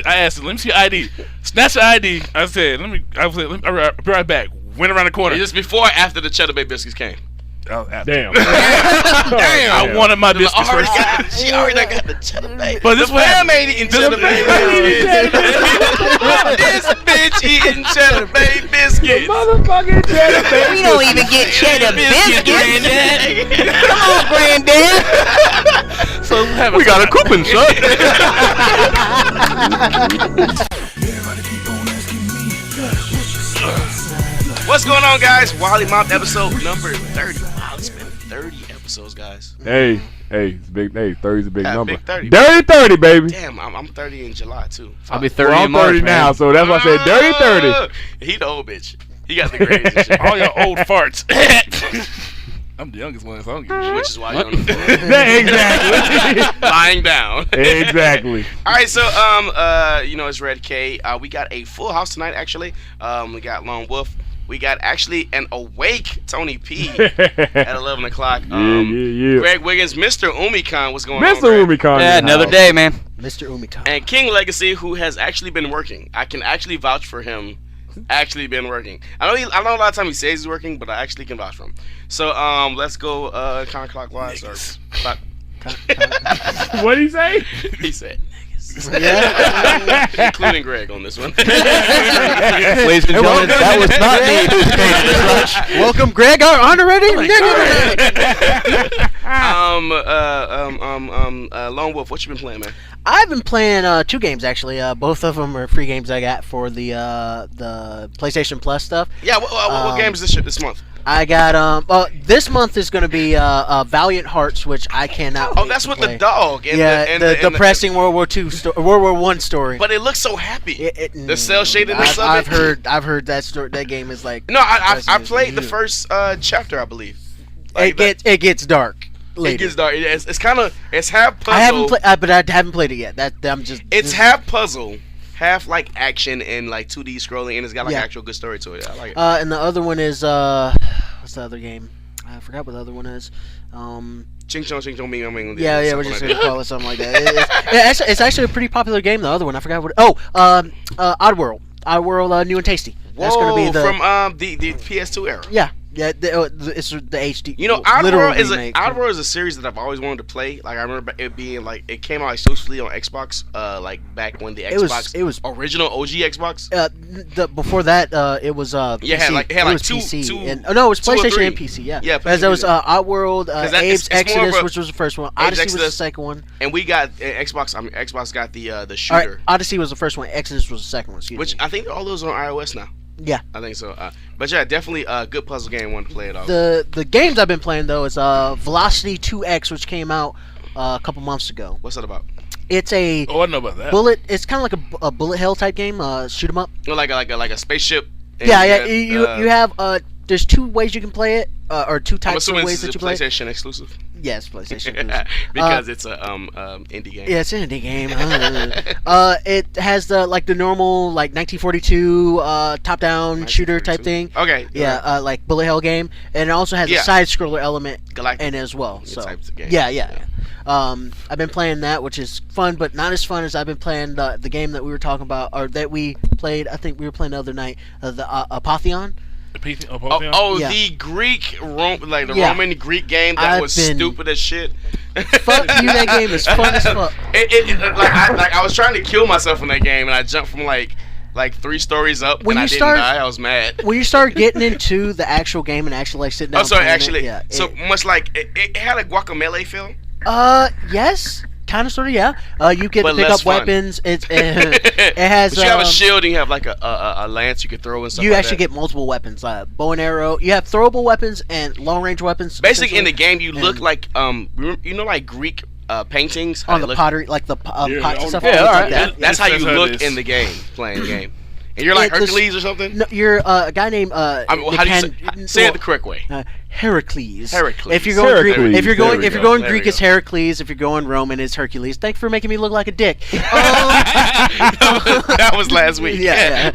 I asked him, let me see your ID. Snatch your ID. I said, let me I'll be right back. Went around the corner. Is this before or after the Cheddar Bay biscuits came? Damn. I wanted my biscuits first. She already got the Cheddar Bay. But this fam ain't eating Cheddar Bay biscuits. This bitch eating Cheddar Bay biscuits. Motherfucking Cheddar Bay. We don't even get Cheddar biscuits. Come on, Granddad. So We got a coupon, son. What's going on, guys? Wollie Mopped episode number 30. Wow, it's been 30 episodes, guys. Hey, it's big. Hey, 30's a big number. Big 30. Dirty 30, baby. Damn, I'm 30 in July too. I'll be 30 I'm in March, 30 now, man. so that's why I said dirty 30. He the old bitch. He got the grades and shit. all your old farts. I'm the youngest one, so I don't give a shit. Which is why you're on the floor. Exactly. Lying down. Exactly. All right, so it's Red K. We got a full house tonight. Actually, we got Lone Wolf. We got actually an awake Tony P at 11 o'clock. Yeah. Greg Wiggins, Mr. Umicon. What's going on, Mr. Greg? Umicon. Yeah, another day, man. Mr. Umicon. And King Legacy, who has actually been working. I can actually vouch for him. Actually been working. I know a lot of time he says he's working, but I actually can vouch for him. So let's go counterclockwise. What'd he say? He said niggas. Including Greg on this one. Ladies and gentlemen, that was not me who stated this much. Welcome, Greg. Our honorary Lone Wolf, what you been playing, man? I've been playing 2 games actually. Both of them are free games I got for the PlayStation Plus stuff. Yeah, what game is this month? I got this month is going to be Valiant Hearts, which I cannot. Oh, that's with the dog. And the depressing World War I story. But it looks so happy. The cell shadedness of it. I've heard that story. That game is like. No, I played the first chapter, I believe. Like it gets dark. Later. It gets dark. It's half puzzle. But I haven't played it yet. It's half puzzle, half like action and like 2D scrolling, and it's got like an actual good story to it. I like it. And the other one is what's the other game? I forgot what the other one is. Ching Chong Ming. Yeah, we're just gonna call it something like that. It's actually a pretty popular game. The other one, I forgot what. Oddworld. Oddworld, New and Tasty. That's gonna be from the PS2 era. Yeah. Yeah, it's the HD. You know, Oddworld is a series that I've always wanted to play. Like I remember it being like it came out exclusively on Xbox. Like back when the Xbox it was original OG Xbox. Before that it was PC. it had like two it was PlayStation and PC. Yeah. Because there was Oddworld, Abe's Exodus, which was the first one. Odyssey was the second one. And we got Xbox. Xbox got the shooter. Right, Odyssey was the first one. Exodus was the second one. Which I think all those are on iOS now. Yeah, I think so. But yeah, definitely a good puzzle game. Want to play it all. The games I've been playing though is Velocity 2X, which came out a couple months ago. What's that about? It's a I know about that. bullet. It's kind of like a bullet hell type game. Shoot 'em up. Like a spaceship. Yeah. You have there's 2 ways you can play it, or 2 types of ways that you play it. PlayStation exclusive. Yes, PlayStation exclusive. Because it's a indie game. Yeah, it's an indie game. It has the normal 1942 top-down shooter type thing. Okay. Yeah, like bullet hell game, and it also has a side scroller element in it as well. So types of game. Yeah. I've been playing that, which is fun, but not as fun as I've been playing the game that we were talking about, or that we played. I think we were playing the other night, the Apotheon. The Greek Roman Greek game that was stupid as shit. Fuck you! That game is fun as fuck. I was trying to kill myself in that game, and I jumped from like 3 stories up, and I didn't die. I was mad. When you start getting into the actual game and actually sitting down. Much like it had a guacamole feel. Yes. Kind of, sort of, yeah. You get to pick up weapons. It has. But you have a shield, and you have like a lance you can throw and stuff. You actually get multiple weapons, bow and arrow. You have throwable weapons and long range weapons. Basically, in the game, you look like like Greek paintings on the pottery, like the pots and stuff. Yeah, all right. That's how you look in the game, playing the game. And you're like Hercules or something? No, you're a guy named. How do you say it the correct way? Heracles. If you're going Greek, if you're going Greek, it's Heracles. If you're going Roman, it's Hercules. Thanks for making me look like a dick. That was last week. Yeah.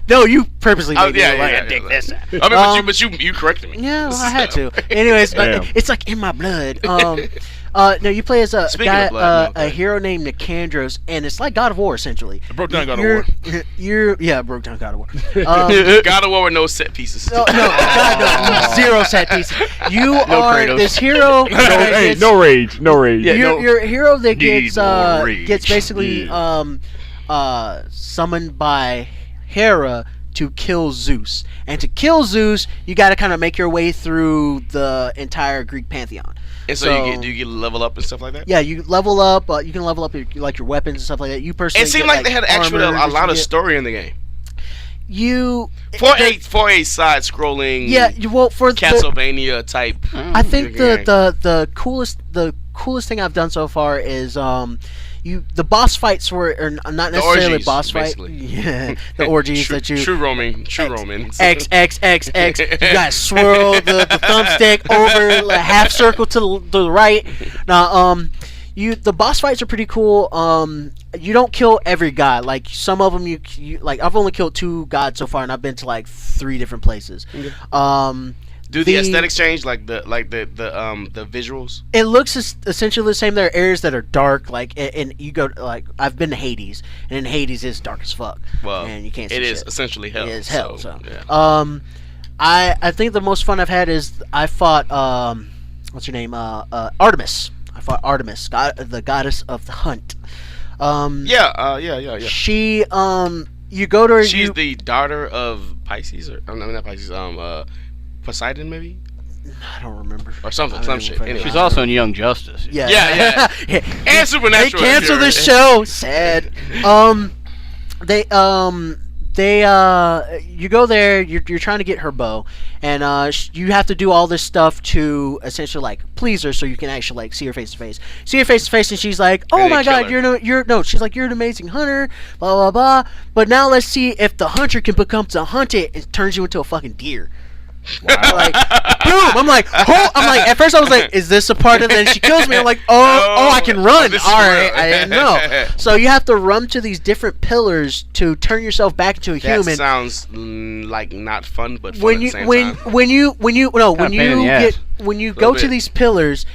No, you purposely made me look like a dick this time. But you corrected me. Yeah, well, I had to. Anyways, it's like in my blood. No, you play as a Speaking guy, of blood, a hero named Nicandros, and it's like God of War essentially. I broke down God of You're- War. broke down God of War. God of War with no set pieces. No, God, no, zero set pieces. You are Kratos. this hero. No, hey, no rage. No rage. Yeah, You're a hero that Need gets more rage. gets basically summoned by Hera to kill Zeus. And to kill Zeus, you got to kind of make your way through the entire Greek pantheon. And so do you get level up and stuff like that? Yeah, you level up. You can level up your weapons and stuff like that. You personally. It seemed get, like they had actually armor a lot of just to story in the game. get- You For a side scrolling well for the, Castlevania type. I think game. the coolest thing I've done so far is the boss fights were not necessarily orgies, boss fight. basically. Yeah, the orgies true, that you true Roman. X. You guys swirl the thumbstick over like half circle to the right. Now the boss fights are pretty cool. You don't kill every god. Like some of them, you like. I've only killed 2 gods so far, and I've been to like 3 different places. Do the aesthetics change, like the visuals? It looks essentially the same. There are areas that are dark, like and you go like I've been to Hades, and in Hades it's dark as fuck. Well, and you can't see it is shit. essentially hell. It is hell. So, yeah. I think the most fun I've had is I fought what's her name? Artemis. I fought Artemis, the goddess of the hunt. Yeah. She you go to her. She's the daughter of Pisces, or no, not Pisces. Poseidon, maybe, I don't remember. or something, I don't some even shit. fucking Anyway. She's also in Young Justice. Yeah. Yeah. And Supernatural. They cancel if this you're- show. Sad. You go there. You're trying to get her bow, and you have to do all this stuff to essentially like please her, so you can actually like see her face to face. See her face to face, and she's like, "Oh And my they kill God, her. She's like, "You're an amazing hunter." Blah blah blah. But now let's see if the hunter can become to hunt it. It turns you into a fucking deer. Like, boom! I'm like, at first I was like, is this a part of it? And she kills me. I'm like, oh, I can run. This is All right, real. I didn't know. So you have to run to these different pillars to turn yourself back into a That human. sounds like not fun, but fun When at you the same when time. when you when you no when Kinda pain in you the ass. when you Little go to bit. these pillars,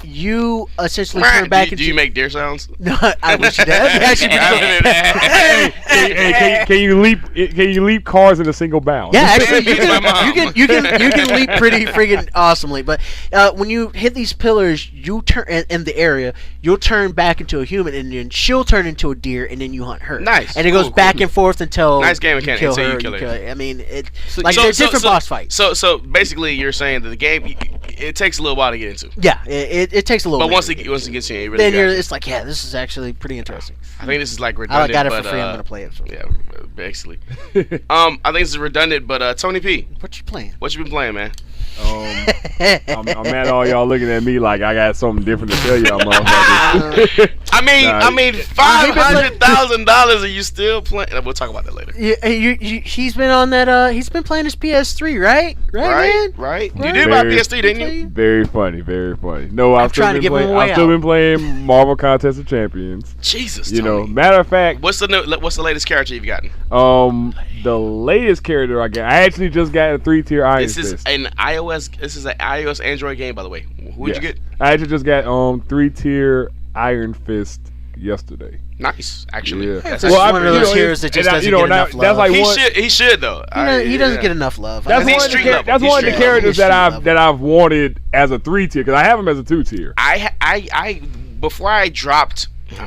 you essentially turn back do into. you make deer sounds? No, I wish you did. Yeah, she did. Hey, can you leap? Can you leap cars in a single bound? Yeah, actually, My mom. you can leap pretty friggin' awesomely. But when you hit these pillars, you turn in the area. You'll turn back into a human, and then she'll turn into a deer, and then you hunt her. Nice. And it goes Cool, back cool. and forth until Nice game you mechanic kill until you her. kill her. I mean, it So- like so- there's so- different so- boss fights. So basically, you're saying that the game it takes a little while to get into, Yeah, it takes a little. but bit once to it get gets into. in, you really then got it. it's like, yeah, this is actually pretty interesting. I think this is like I redundant. got it for but, free. I'm gonna play it. So. Yeah, basically. I think this is redundant, but Tony P, What you playing? what you been playing, man? I'm mad at all y'all looking at me like I got something different to tell y'all, motherfuckers. I Nah. mean, $500,000, and you still playing? We'll talk about that later. Yeah, he's been on that. He's been playing his PS3, right? Man? Right. You Right. did buy Very- PS3, didn't you? Very funny, very funny. No, I'm I've still trying to been give him playing. a way I've still out. been playing Marvel Contest of Champions. Jesus, You know, Tony. matter of fact, What's the latest character you've gotten? the latest character I got, I actually just got a 3-tier Iron This is Fist. an iOS. This is an iOS Android game, by the way. Who'd you Yeah. get? I actually just got 3-tier Iron Fist yesterday. Nice, actually. Yeah. That's Well, one of you those know, heroes that just and I- doesn't you know, get enough that- that's love. like one. He should though. He doesn't get enough love. That's He's one, of the, street level. that's He's one of the street level. characters He's that street I've wanted as a 3-tier because I have him as a 2-tier. I before I dropped.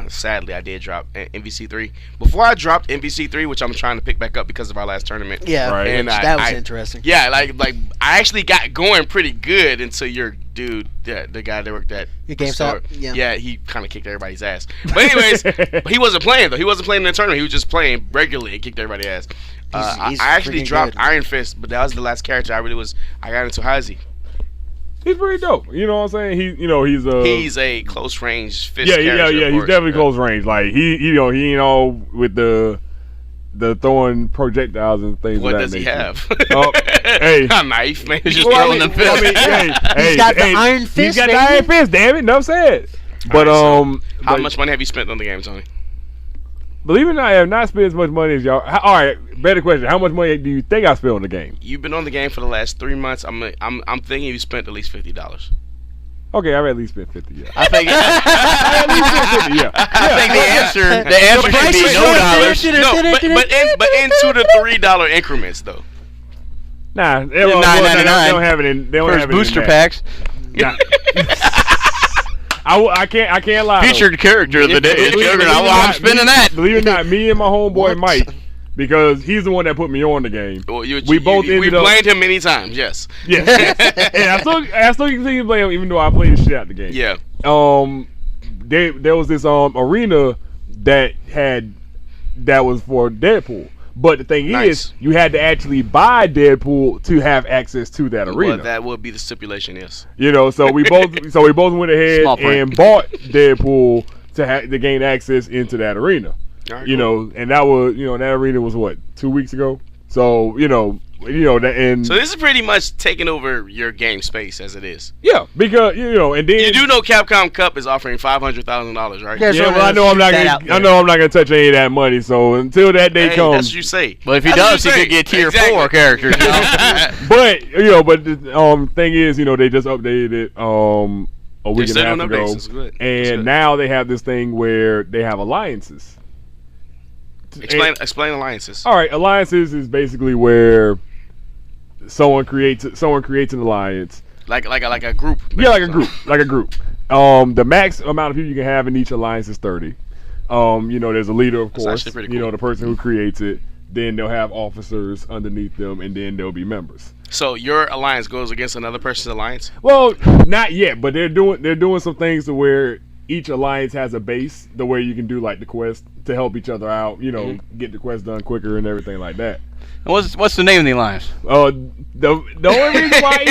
Sadly, I did drop MVC3. Before I dropped MVC3, which I'm trying to pick back up because of our last tournament. Yeah, Right. And that was I- interesting. Yeah, like I actually got going pretty good until your dude, the guy that worked at Your GameStop? store, Yeah. he kind of kicked everybody's ass. But anyways, he wasn't playing though. He wasn't playing in the tournament. He was just playing regularly and kicked everybody's ass. He's I actually freaking dropped good. Iron Fist, but that was the last character I got into. How is he? He's pretty dope. You know what I'm saying? He's a close range fist. yeah, character, yeah. of He's course. definitely Yeah. close range. Like he ain't all with the throwing projectiles and things. What of that does he nature. have? Oh, hey. A knife, man. He's just Well, throwing them fists. He's got the Iron Fist, He's got baby. the Iron Fist. Damn it, enough said. But Alright, How but much money have you spent on the game, Tony? believe it or not, I have not spent as much money as y'all. All right, better question. How much money do you think I spent on the game? You've been on the game for the last 3 months. I'm thinking you spent at least $50. Okay, I've at least spent 50. Yeah. I think. I've at least spent 50. Yeah. I think the answer should be no dollars. No, but in $2 to $3 increments though. Nah, they $9.99. don't have it in. They don't First have it booster in packs. Nah. I can't lie. Featured character of the day. I'm spending that. Believe it or not, me and my homeboy Mike, because he's the one that put me on the game. Well, we blamed him many times. Yes. Yeah. And I still continue to blame him, even though I played the shit out the game. Yeah. There was this arena that was for Deadpool. But the thing is, you had to actually buy Deadpool to have access to that arena. Well, that would be the stipulation, yes. You know, so we both went ahead and bought Deadpool to gain access into that arena. Right, you know, and that was that arena was what 2 weeks ago. So that and so this is pretty much taking over your game space as it is. Yeah, because and then you do know Capcom Cup is offering $500,000, right? Yeah, well, I know I'm not gonna touch any of that money. So until that day comes, that's what you say. But if he does, he could get tier 4 characters. You know? but the thing is, they just updated it a week and a half ago, and now they have this thing where they have alliances. Explain alliances. All right, alliances is basically where someone creates an alliance, like a group. Yeah, like a group. The max amount of people you can have in each alliance is 30. There's a leader, of course. Cool. The person who creates it. Then they'll have officers underneath them, and then there'll be members. So your alliance goes against another person's alliance? Well, not yet, but they're doing some things to where each alliance has a base, the way you can do like the quest to help each other out, get the quest done quicker and everything like that. What's the name of the alliance? The only reason why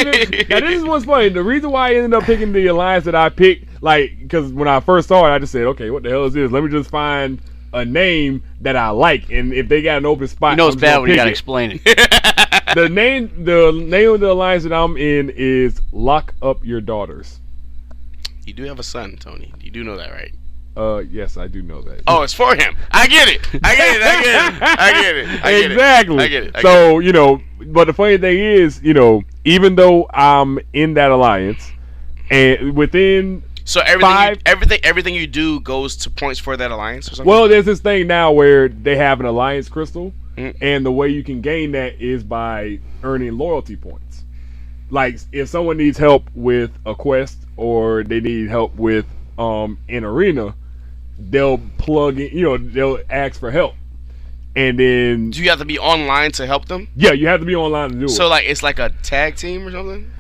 now this is what's funny. The reason why I ended up picking the alliance that I picked, because when I first saw it, I just said, okay, what the hell is this? Let me just find a name that I like, and if they got an open spot, it's bad when you gotta explain it. The name of the alliance that I'm in is Lock Up Your Daughters. You do have a son, Tony. You do know that, right? Yes, I do know that. Oh, it's for him. I get it. Exactly. So, but the funny thing is, even though I'm in that alliance, and within so everything you do goes to points for that alliance or something? Well, there's this thing now where they have an alliance crystal, and the way you can gain that is by earning loyalty points. Like, if someone needs help with a quest or they need help with an arena, they'll plug in, they'll ask for help. And then do you have to be online to help them? Yeah, you have to be online to do it. So it's like a tag team or something?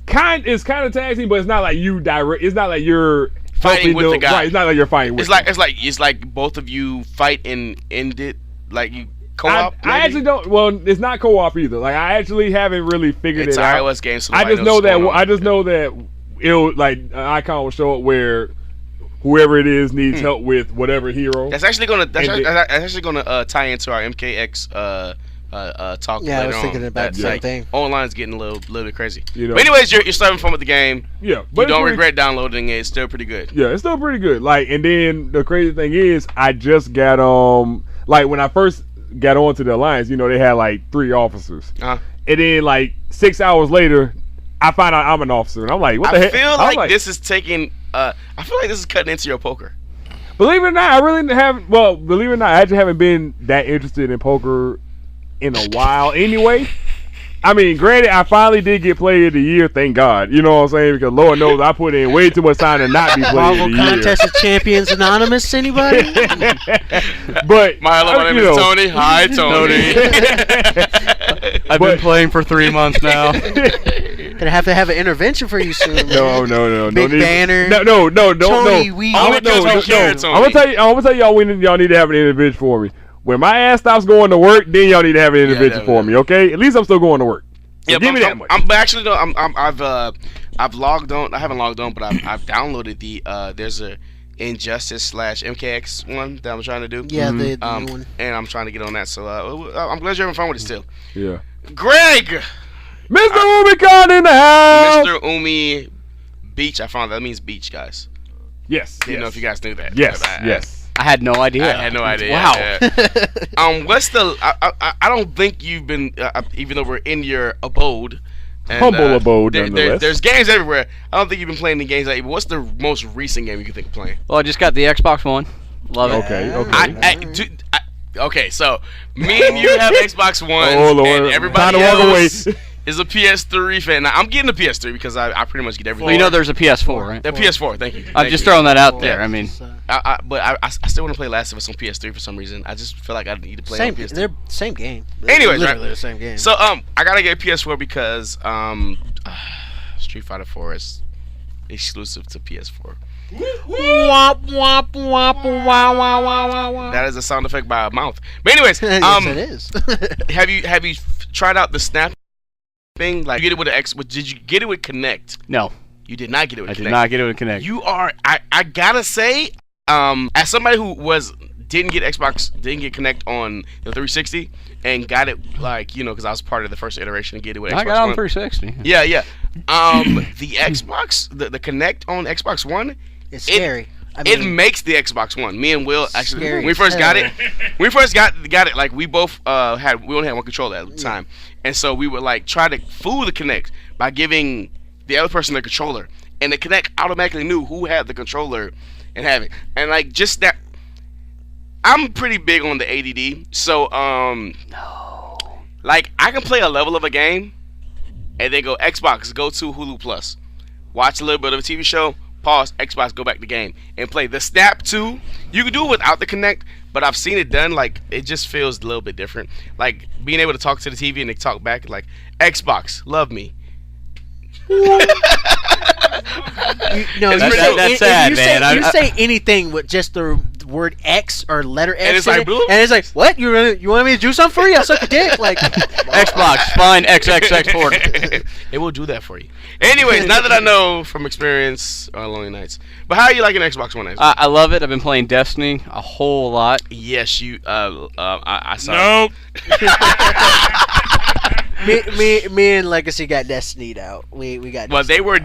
It's kind of tag team, but it's not like you direct. It's not like you're fighting with the guy. Right, it's not like you're fighting with. It's like both of you fight and end it. Like you co-op. I actually don't. Well, it's not co-op either. Like I actually haven't really figured it out. It's an iOS game, so I just know that it'll an icon will show up where whoever it is needs help with whatever hero. That's actually gonna tie into our MKX talk. Yeah, I was thinking about the same thing. Online's getting a little bit crazy. But anyways, you're starting fun with the game. Yeah, but you don't regret downloading it. It's still pretty good. Yeah, it's still pretty good. And then the crazy thing is, I just got when I first got onto the alliance, they had 3 officers, and then 6 hours later, I find out I'm an officer, and I'm like, what the heck? I feel like this is taking. I feel like this is cutting into your poker. Believe it or not, I really haven't. Well, believe it or not, I actually haven't been that interested in poker in a while anyway. I mean, granted, I finally did get Player of the Year, thank God. You know what I'm saying? Because Lord knows I put in way too much time to not be Player of the Year. Contest of Champions Anonymous, anybody? But my name is Tony. Hi, Tony. I've been playing for 3 months now. Gonna have to have an intervention for you soon. No. Big banner. No. Tony, I'm gonna tell y'all when y'all need to have an intervention for me. When my ass stops going to work, then y'all need to have an intervention for me, okay? At least I'm still going to work. So give me that much. I've logged on. I haven't logged on, but I've downloaded the. There's a Injustice /MKX one that I'm trying to do. Yeah, the new one. And I'm trying to get on that. So I'm glad you're having fun with it still. Yeah. Greg, Mr. Umicon in the house. Mr. Umi Beach. I found that means beach, guys. Yes. Didn't know if you guys knew that. Yes. I had no idea. I had no idea. Wow. What's the? I don't think you've been, even though we're in your abode. And, Humble abode, nonetheless. There's games everywhere. I don't think you've been playing the games. But what's the most recent game you can think of playing? Well, I just got the Xbox One. Love it. Okay. Okay, so me and you have Xbox One, Oh, Lord. and Time everybody to walk away. else is a PS3 fan. Now, I'm getting a PS3 because I pretty much get everything. Well, you know there's a PS4, right? The PS4, thank you. I'm just throwing that out there. I mean, But I still want to play Last of Us on PS3 for some reason. I just feel like I need to play it on PS3. They're same game. Anyways, literally right? the same game. So I gotta get a PS4 because Street Fighter 4 is exclusive to PS4. That is a sound effect by a mouth. But anyways, yes, it is. have you tried out the snap thing? Like, you get it with the X? Did you get it with Connect? no, You did not get it with I Connect. did not get it with Connect. You are. I gotta say, as somebody who didn't get Connect on the 360 and got it because I was part of the first iteration to get it with Xbox I got it on One. 360. Yeah. The Xbox, the Connect on Xbox One, It's scary. it makes the Xbox One. Me and Will actually, Scary when we first as got hell. it, we got it. Like, we both we only had one controller at the time, and so we would like try to fool the Connect by giving the other person the controller, and the Connect automatically knew who had the controller and have it, and like just that. I'm pretty big on the ADD, so like I can play a level of a game, and then go Xbox, go to Hulu Plus, watch a little bit of a TV show. Pause, Xbox, go back to game and play. The Snap 2, you can do it without the Connect, but I've seen it done. Like, it just feels a little bit different. Like, being able to talk to the TV and they talk back, like, Xbox, love me. That's sad, man. You say anything with just the word X or letter X, And it's like, and it's like, what? You want me to do something for you? I'll suck a dick. Like, Xbox, fine, XXX4. It will do that for you. Anyways, now that I know from experience on Lonely Nights. But how are you liking Xbox One X? I love it. I've been playing Destiny a whole lot. Yes, you. I saw. No. me and Legacy got Destiny'd out. We got. Well, they were.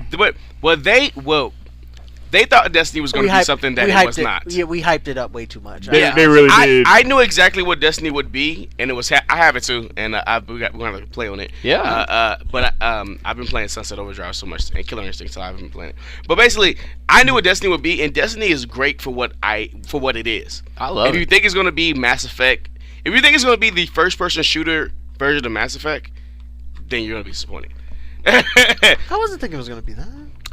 They thought Destiny was going to be something that it was not. Yeah, we hyped it up way too much. They really did. I knew exactly what Destiny would be, and it was. I have it too, and we're going to play on it. Yeah. But I've been playing Sunset Overdrive so much and Killer Instinct, so I've been playing it. But basically, I knew what Destiny would be, and Destiny is great for what it is. I love If it. you think it's going to be Mass Effect, if you think it's going to be the first-person shooter version of Mass Effect, then you're going to be disappointed. I wasn't thinking it was gonna be that.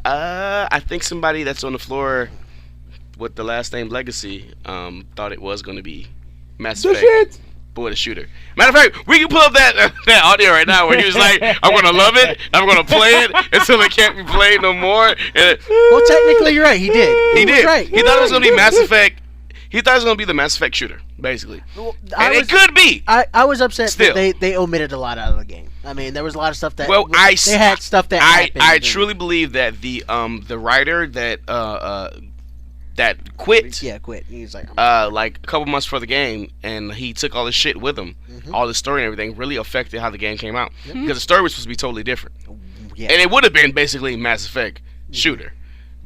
I think somebody that's on the floor with the last name Legacy thought it was going to be Mass The Effect, shit. but with a shooter. Matter of fact, we can pull up that audio right now where he was like, "I'm going to love it. I'm going to play it until it can't be played no more." And Well, technically, you're right. He did. he was did. Right. He thought it was going to be Mass Effect. He thought it was going to be the Mass Effect shooter, basically, and it could be. I was upset Still. that they omitted a lot out of the game. I mean, there was a lot of stuff that. Well, they had stuff that. happened I and- truly believe that the writer that quit. Yeah, quit. He's like, Like a couple months before the game, and he took all this shit with him. All the story and everything really affected how the game came out, because the story was supposed to be totally different, yeah. and it would have been basically Mass Effect shooter.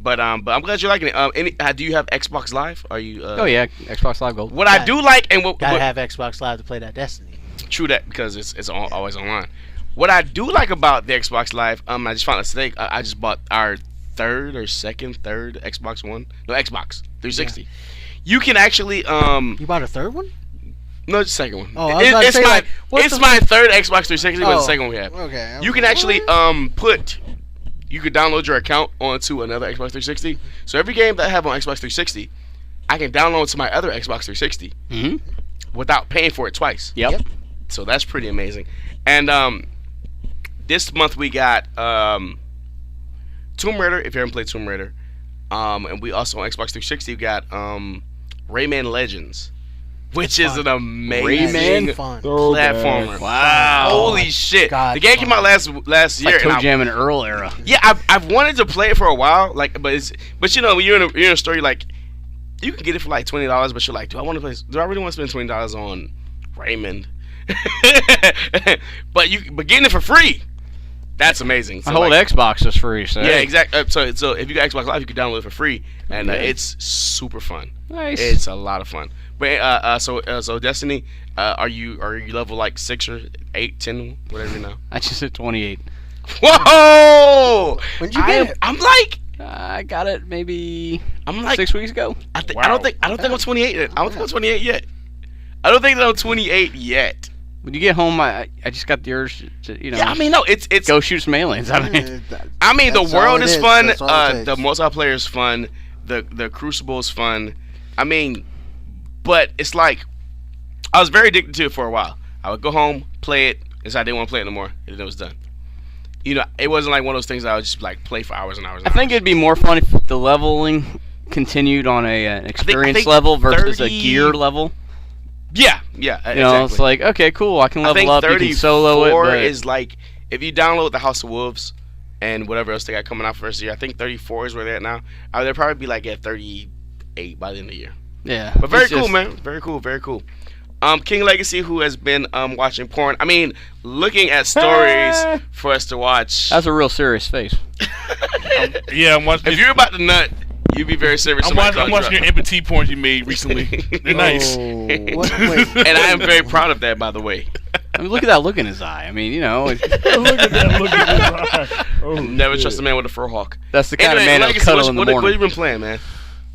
But I'm glad you're liking it. Do you have Xbox Live? Are you? Oh yeah, Xbox Live Gold. What I do like, and gotta have Xbox Live to play that Destiny. true that, because it's always online. What I do like about the Xbox Live, I just found out today. I just bought our third Xbox One. No, Xbox 360. You can actually You bought a third one? No, it's the second one. Oh, I was about to say, like, what it's the my third Xbox 360, but Oh, the second one we have. Okay. You can actually you could download your account onto another Xbox 360. So every game that I have on Xbox 360, I can download to my other Xbox 360 without paying for it twice. Yep. So that's pretty amazing. And this month we got Tomb Raider, if you haven't played Tomb Raider. And we also on Xbox 360 got Rayman Legends, which is an amazing Fun. platformer. Wow. Holy shit. God, the game came out last year. Like and Toe I- Jam and Earl era. yeah, I've wanted to play it for a while, like, but you know, when you're in a story, like, you can get it for like $20, but you're like, do I really want to spend $20 on Raymond? but getting it for free, that's amazing. My whole Xbox is free, so yeah, exactly. So if you got Xbox Live, you can download it for free, and it's super fun. Nice. It's a lot of fun. But so Destiny, are you level like 6 or 8, 10, whatever you know? I just hit 28. Whoa! When'd you get it? I'm like, I got it maybe I'm like 6 weeks ago. I don't think I'm 28 yet. I don't think I'm 28 yet. I don't think that I'm 28 yet. When you get home, I just got the urge to Yeah, I mean, no, it's go shoot some aliens. I mean, the That's all world it is is. fun. That's all it The takes. multiplayer is fun. The Crucible is fun. I mean, but it's like I was very addicted to it for a while. I would go home, play it, and I didn't want to play it no more, and then it was done. You know, it wasn't like one of those things that I would just like play for hours and hours. And I think hours. it'd be more fun if the leveling continued on an experience think level versus 30 a gear level. Yeah, You exactly. know, it's like, okay, cool, I can I think level up, you can solo it, 34 but is like if you download the House of Wolves and whatever else they got coming out for this year. I think 34 is where they're at now. They'll probably be like at 38 by the end of the year. yeah. But very it's cool, just- man. Very cool. Very cool. King Legacy, who has been watching porn. I mean, looking at stories for us to watch. That's a real serious face. Yeah, I'm watching. If you're about to nut, you be very serious. I'm watching your empathy porn you made recently. They're nice. What, wait, And I am very proud of that, by the way. I mean, look at that look in his eye. I mean, you know, Look at that. Look at his eye. Oh, Never shit. trust a man with a fur hawk. that's the kind Anyway, of man that'll Legacy, cuddle in the what have morning. you been playing, man?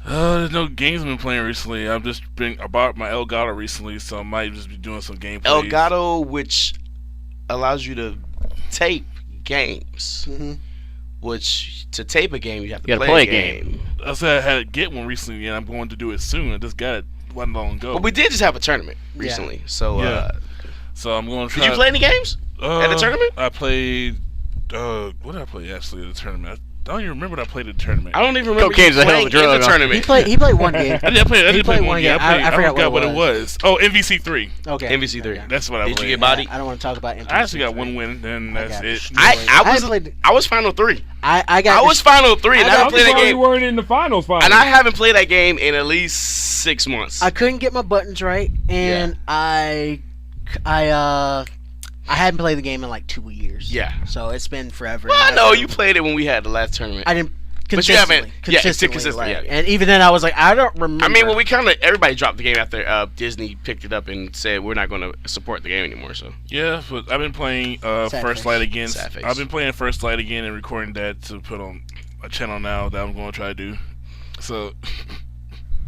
There's no games I've been playing recently. I bought my Elgato recently, so I might just be doing some gameplay. Elgato, which allows you to tape games. Mhm. Which, to tape a game, you have to You gotta play play a a game. I said I had to get one recently, and I'm going to do it soon. I just got it one long ago. But we did just have a tournament recently. So, Yeah. So I'm going to try. did you play any games? at the tournament? I played. What did I play actually at the tournament? I don't even remember what I played at the tournament. I don't even remember Cocaine's you a hell of playing a drug, in the huh? tournament. He played one game. I did He play played one game. I forgot what it was. Oh, MVC3. Okay. MVC3. That's what I Did played. you get body? I don't want to talk about. I actually got one win, and I that's got it. destroyed. I was final 3. I got. I was final 3, and I I'm haven't played that surprised you game. weren't in the finals. And I haven't played that game in at least 6 months. I couldn't get my buttons right, and I hadn't played the game in like 2 years. Yeah. So it's been forever. Well, I and know you played it when we had the last tournament. I didn't. But you haven't- Consistently, yeah, it's consistently, consistent, like, yeah. And even then, I was like, I don't remember. I mean, well, we kind of everybody dropped the game after Disney picked it up and said we're not going to support the game anymore. So Yeah, but I've been playing Sad First face. Light again. Sad face. I've been playing First Light again and recording that to put on a channel now that I'm going to try to do. So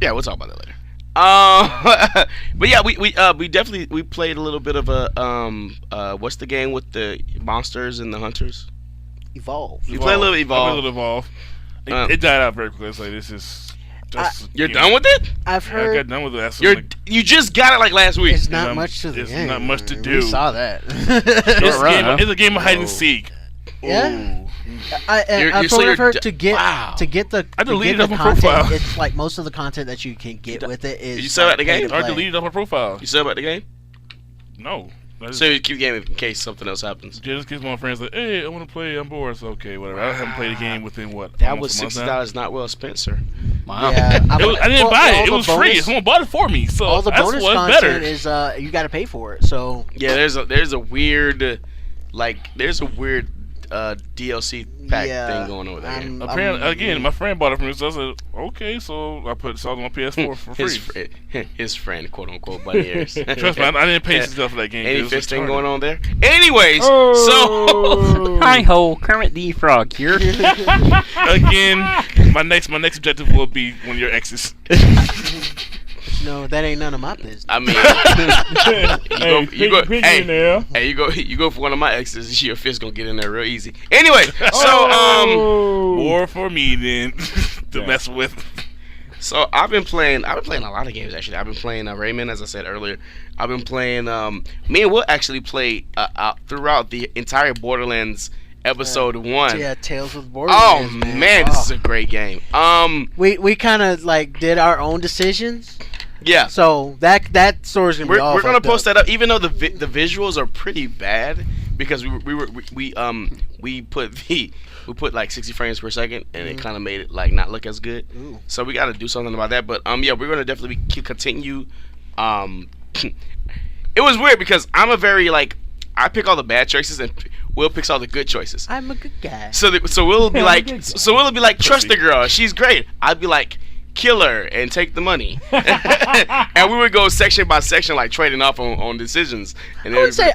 yeah, we'll talk about that later. But yeah, we definitely played a little bit of a what's the game with the monsters and the hunters? Evolve. You play a little I Evolve. played a little Evolve. It died out very quickly. It's like this is. Just, You're done with it? I've Yeah, I heard got done with it. That's You just got it like last week. it's not I'm- much to the it's game. not much to We do. saw that. it's a game of hide and seek. Yeah. Ooh. I've so you're heard d- to get wow. to get the I to deleted get the off my content. profile. It's like most of the content that you can get with it is. Did you sell like out the pay game? to I play. deleted off my profile. You said about the game? No. So you keep the game in case something else happens. Just because my friends like, hey, I want to play. I'm bored. So okay, whatever. I haven't played a game within what? That was almost a month now? $60 not well spent, sir. Wow. Yeah, I didn't all- buy all it. It the was free. bonus- Someone bought it for me. So All the that's bonus what's content better. is you got to pay for it. So Yeah, there's a weird DLC pack Yeah, thing going on with that game. Apparently, again, my friend bought it for me. So I said, okay. So I put it on my PS4 for free. His friend, quote unquote, Buddy Harris. Trust me, I didn't pay stuff for that game. Any It was fisting retarded. going on there? Anyways, so Oh. Hi ho, Kermit the Frog here. Again, my next objective will be one of your exes. no, that ain't none of my business. I mean, you go for one of my exes, your fist gonna get in there real easy. Anyway, so Oh. More for me than to Yeah. mess with. So I've been playing a lot of games actually. I've been playing Rayman, as I said earlier. I've been playing. Me and Will actually played throughout the entire Borderlands episode 1. Yeah, Tales of Oh Borderlands. man, this is a great game. We kind of like did our own decisions. Yeah, So that story's gonna be all we're gonna fucked post up. that up, even though the visuals are pretty bad because we put like 60 frames per second and it kind of made it like not look as good. Ooh. So we got to do something about that. But yeah, we're gonna definitely continue. It was weird because I'm a very like I pick all the bad choices and Will picks all the good choices. I'm a good guy. So Will will be like trust the girl, she's great. I'd be like killer and take the money. And we would go section by section, like trading off on decisions. And I would say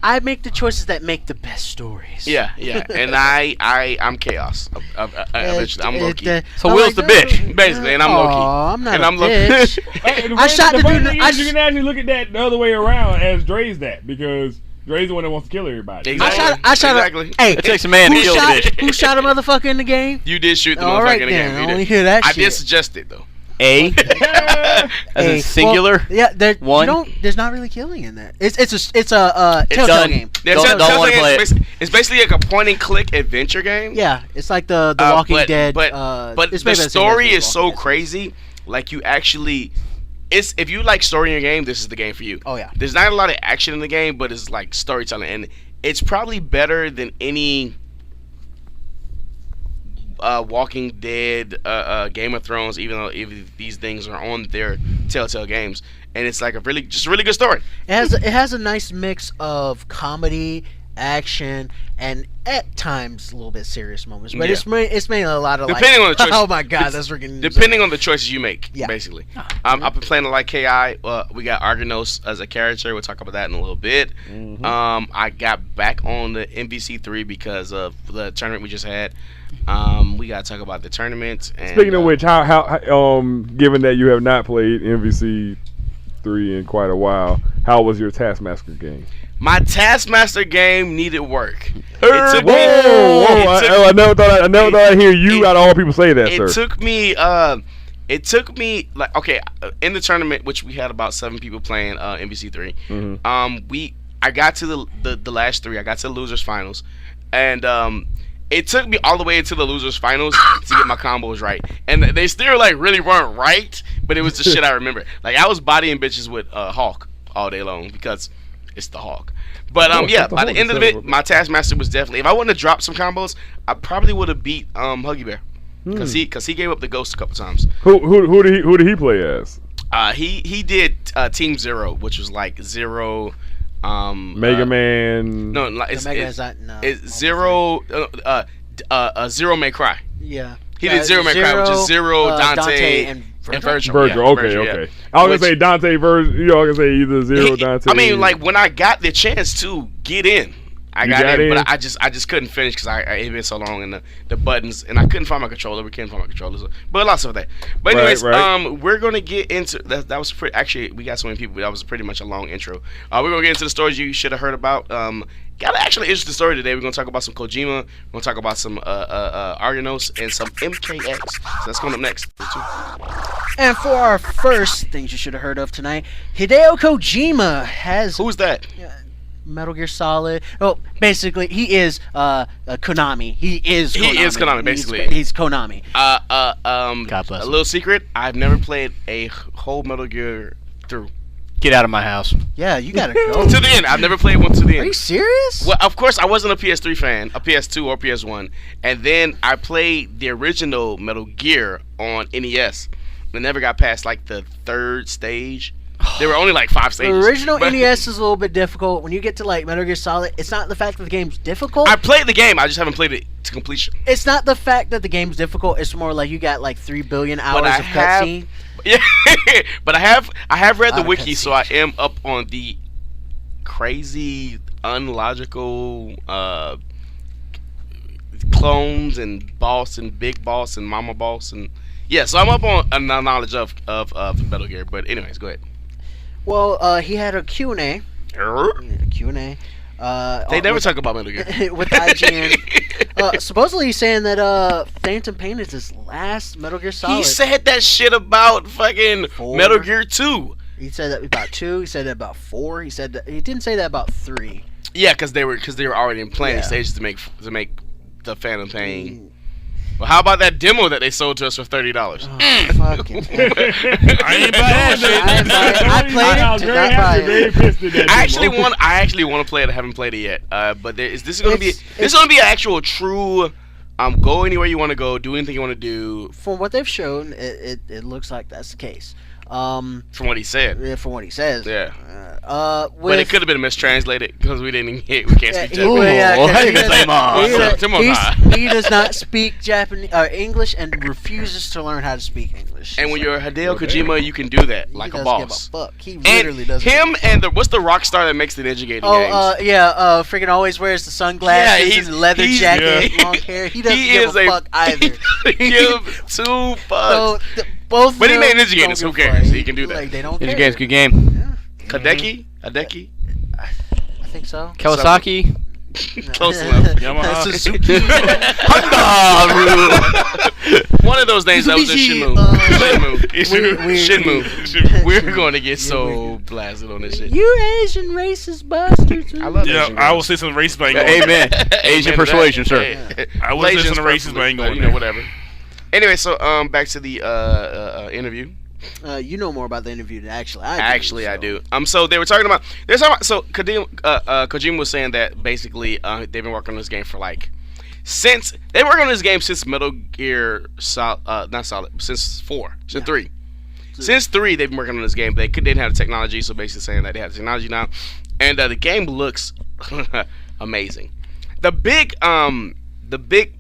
I make the choices that make the best stories. yeah. And I'm chaos. Eventually, I'm Loki. So Will's the bitch. Basically, and I'm Loki. I'm not And a I'm Loki. bitch. I shot the dude. You can actually look at that the other way around as Dre's that, because Dre's the one that wants to kill everybody. Exactly. I shot. Exactly. Hey, It takes a man to kill a bitch. who shot a motherfucker in the game? You did shoot the All motherfucker right in the then, game. I You only did. hear that I shit. did suggest it though. A as in singular. Well, yeah, there. One? You don't. There's not really killing in there. It's a Telltale done. game. Yeah, Don't wanna play it. It's basically like a point and click adventure game. Yeah, it's like the Walking Dead. But it's the made by same story guys is as so Walking Dead. crazy. Like you actually, if you like story in your game, this is the game for you. Oh yeah. There's not a lot of action in the game, but it's like storytelling, and it's probably better than any Walking Dead, Game of Thrones, even though these things are on their Telltale games, and it's like a really good story. It has a nice mix of comedy, action, and at times a little bit serious moments. But Yeah. it's mainly a lot of Depending on the choice. oh my god, that's freaking. Depending on the choices you make, Yeah. basically. I've been playing a lot of KI. We got Argonos as a character. We'll talk about that in a little bit. I got back on the MVC3 because of the tournament we just had. We got to talk about the tournament. And, Speaking of which, how given that you have not played MVC 3 in quite a while, how was your Taskmaster game? my Taskmaster game needed work. Whoa! I never thought I'd hear you out of all people say that, sir. It took me like okay in the tournament, which we had about 7 people playing MVC3. I got to the last 3. I got to the losers finals, and it took me all the way into the losers finals to get my combos right, and they still like really weren't right, but it was the shit I remember. Like I was bodying bitches with Hawk all day long because it's the Hawk. But yeah, by the end of it, my Taskmaster was definitely. If I wouldn't have dropped some combos, I probably would have beat Huggy Bear, cause he gave up the ghost a couple times. Who did he play as? He did Team Zero, which was like Zero. Mega Man. No, it's Zero. Zero May Cry. Yeah. He did Zero May Cry, which is Zero, Dante, and Virgil. Yeah, Okay. yeah. I was gonna say Dante, Virgil. You know, I was gonna say either Zero, Dante. I mean, like when I got the chance to get in, I got in, but I just couldn't finish because it been so long and the buttons, and I couldn't find my controller. We couldn't find my controllers, but lots of that. But anyways, we're gonna get into that. That was pretty. Actually, we got so many people. That was pretty much a long intro. We're gonna get into the stories you should have heard about. Got an actually interesting story today. We're gonna talk about some Kojima. We're gonna talk about some Argonos and some MKX. So that's coming up next. And for our first things you should have heard of tonight, Hideo Kojima has Who's that? Metal Gear Solid. Oh, basically, he is Konami. He is Konami, basically. He's Konami. God bless A him. little secret: I've never played a whole Metal Gear through. Get out of my house. Yeah, you gotta go. To the end. I've never played one to the Are end. you serious? Well, of course, I wasn't a PS3 fan, a PS2 or PS1, and then I played the original Metal Gear on NES. I never got past like the 3rd stage. There were only like 5 The stages. original but NES is a little bit difficult. When you get to like Metal Gear Solid, it's not the fact that the game's difficult. I played the game. I just haven't played it to completion. It's not the fact that the game's difficult. It's more like you got like 3 billion hours I of cutscene. Yeah, but I have read the Lot of wiki, so I cutscenes. am up on the crazy, unlogical clones and boss and big boss and mama boss and yeah. So I'm up on a knowledge of Metal Gear. But anyways, go ahead. Well, he had a Q&A. Q&A. They never talk about Metal Gear. with IGN. Supposedly he's saying that Phantom Pain is his last Metal Gear Solid. He said that shit about fucking 4. Metal Gear 2. He said that about 2. He said that about 4. He said that he didn't say that about 3. Yeah, because they were already in planning Yeah. stages to make the Phantom Pain. Well, how about that demo that they sold to us for $30? Fucking hell. I ain't buying that I played it. Did not buy it. I actually want to play it. I haven't played it yet. But this is gonna be an actual true. Go anywhere you want to go. Do anything you want to do. From what they've shown, it looks like that's the case. From what he said. From what he says. Yeah. But it could have been mistranslated because we can't speak Japanese. He does not speak Japanese English and refuses to learn how to speak English. And when you're Hideo Kojima, you can do that like he a doesn't boss. Give a fuck. He literally And doesn't. him and what's the rock star that makes the Ninja Gaiden games? Freaking always wears the sunglasses, he's- and leather he's- jacket, yeah. long hair. He doesn't He give is a a- fuck either. Give 2 So, fucks. both. But he of made them Ninja don't Gaiden, so who give a cares? fuck. He can do that. Like, they don't Ninja care. Game's a good game. Hideki? I think so. Kawasaki. Close enough. Yamaha. Suzuki. One of those names that was in Mitsubishi, Shinmu. Shinmu. We're going to get so blasted on this shit. You Asian racist bastards. I love Yeah, Asian I will girls. say some racist, but I ain't going. Amen. Asian Amen to persuasion, that. sir. Hey, I would say Asians some racist, but I ain't going you there. know, whatever. Anyway, so back to the interview. You know more about the interview than actually I do. Actually, I do. So they were talking about. So Kojima was saying that basically they've been working on this game for since they worked on this game since Metal Gear since 4, since 3. Since 3, they've been working on this game. They didn't have the technology, so basically saying that they have the technology now, and the game looks amazing. The big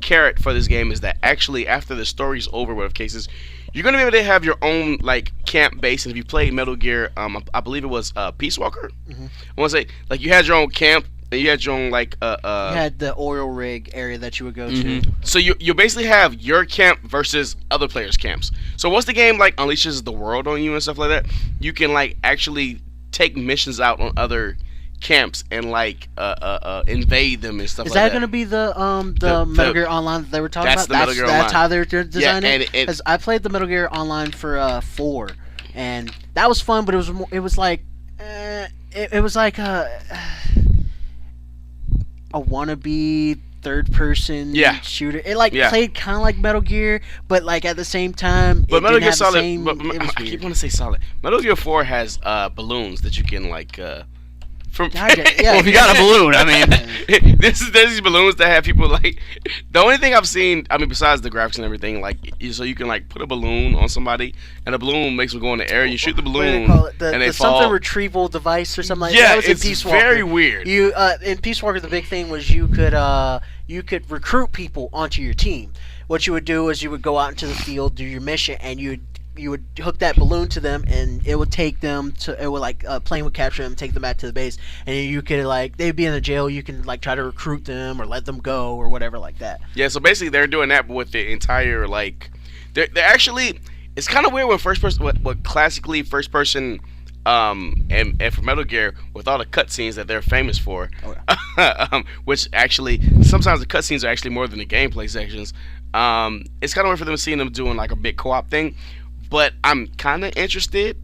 carrot for this game is that actually after the story's over, whatever cases, you're gonna be able to have your own camp base. And if you played Metal Gear, I believe it was Peace Walker. Mm-hmm. I want to say you had your own camp and you had your own You had the oil rig area that you would go to. So you basically have your camp versus other players' camps. So once the game unleashes the world on you and stuff like that, you can actually take missions out on other camps and invade them and stuff Is like that. that going to be the Metal Gear Online that they were talking That's about? the Metal Gear That's Online. how they're designing and it. Because I played the Metal Gear Online for 4, and that was fun. But it was more, it was like a wannabe third-person shooter. It played kind of like Metal Gear, but at the same time, But it Metal didn't Gear have the Solid, same, but, it was I weird. keep wanting to say Solid. Metal Gear 4 has balloons that you can from. Yeah, Well, if you got a balloon, I mean, There's these balloons that have people the only thing I've seen, I mean, besides the graphics and everything, so you can put a balloon on somebody and the balloon makes them go in the air. You shoot the What do balloon they call it? and they the fall. something retrieval device or something like that. Yeah, That was in it's Peace Walker. very weird. You in Peace Walker, the big thing was you could recruit people onto your team. What you would do is you would go out into the field, do your mission, and you would hook that balloon to them, and it would take them to. It would plane would capture them, take them back to the base, and you could they'd be in the jail. You can try to recruit them or let them go or whatever like that. Yeah, so basically they're doing that, but with the entire they're actually. It's kind of weird when first person, what classically first person, and for Metal Gear with all the cutscenes that they're famous for, which actually sometimes the cutscenes are actually more than the gameplay sections. It's kind of weird for them seeing them doing a big co-op thing, but I'm kind of interested.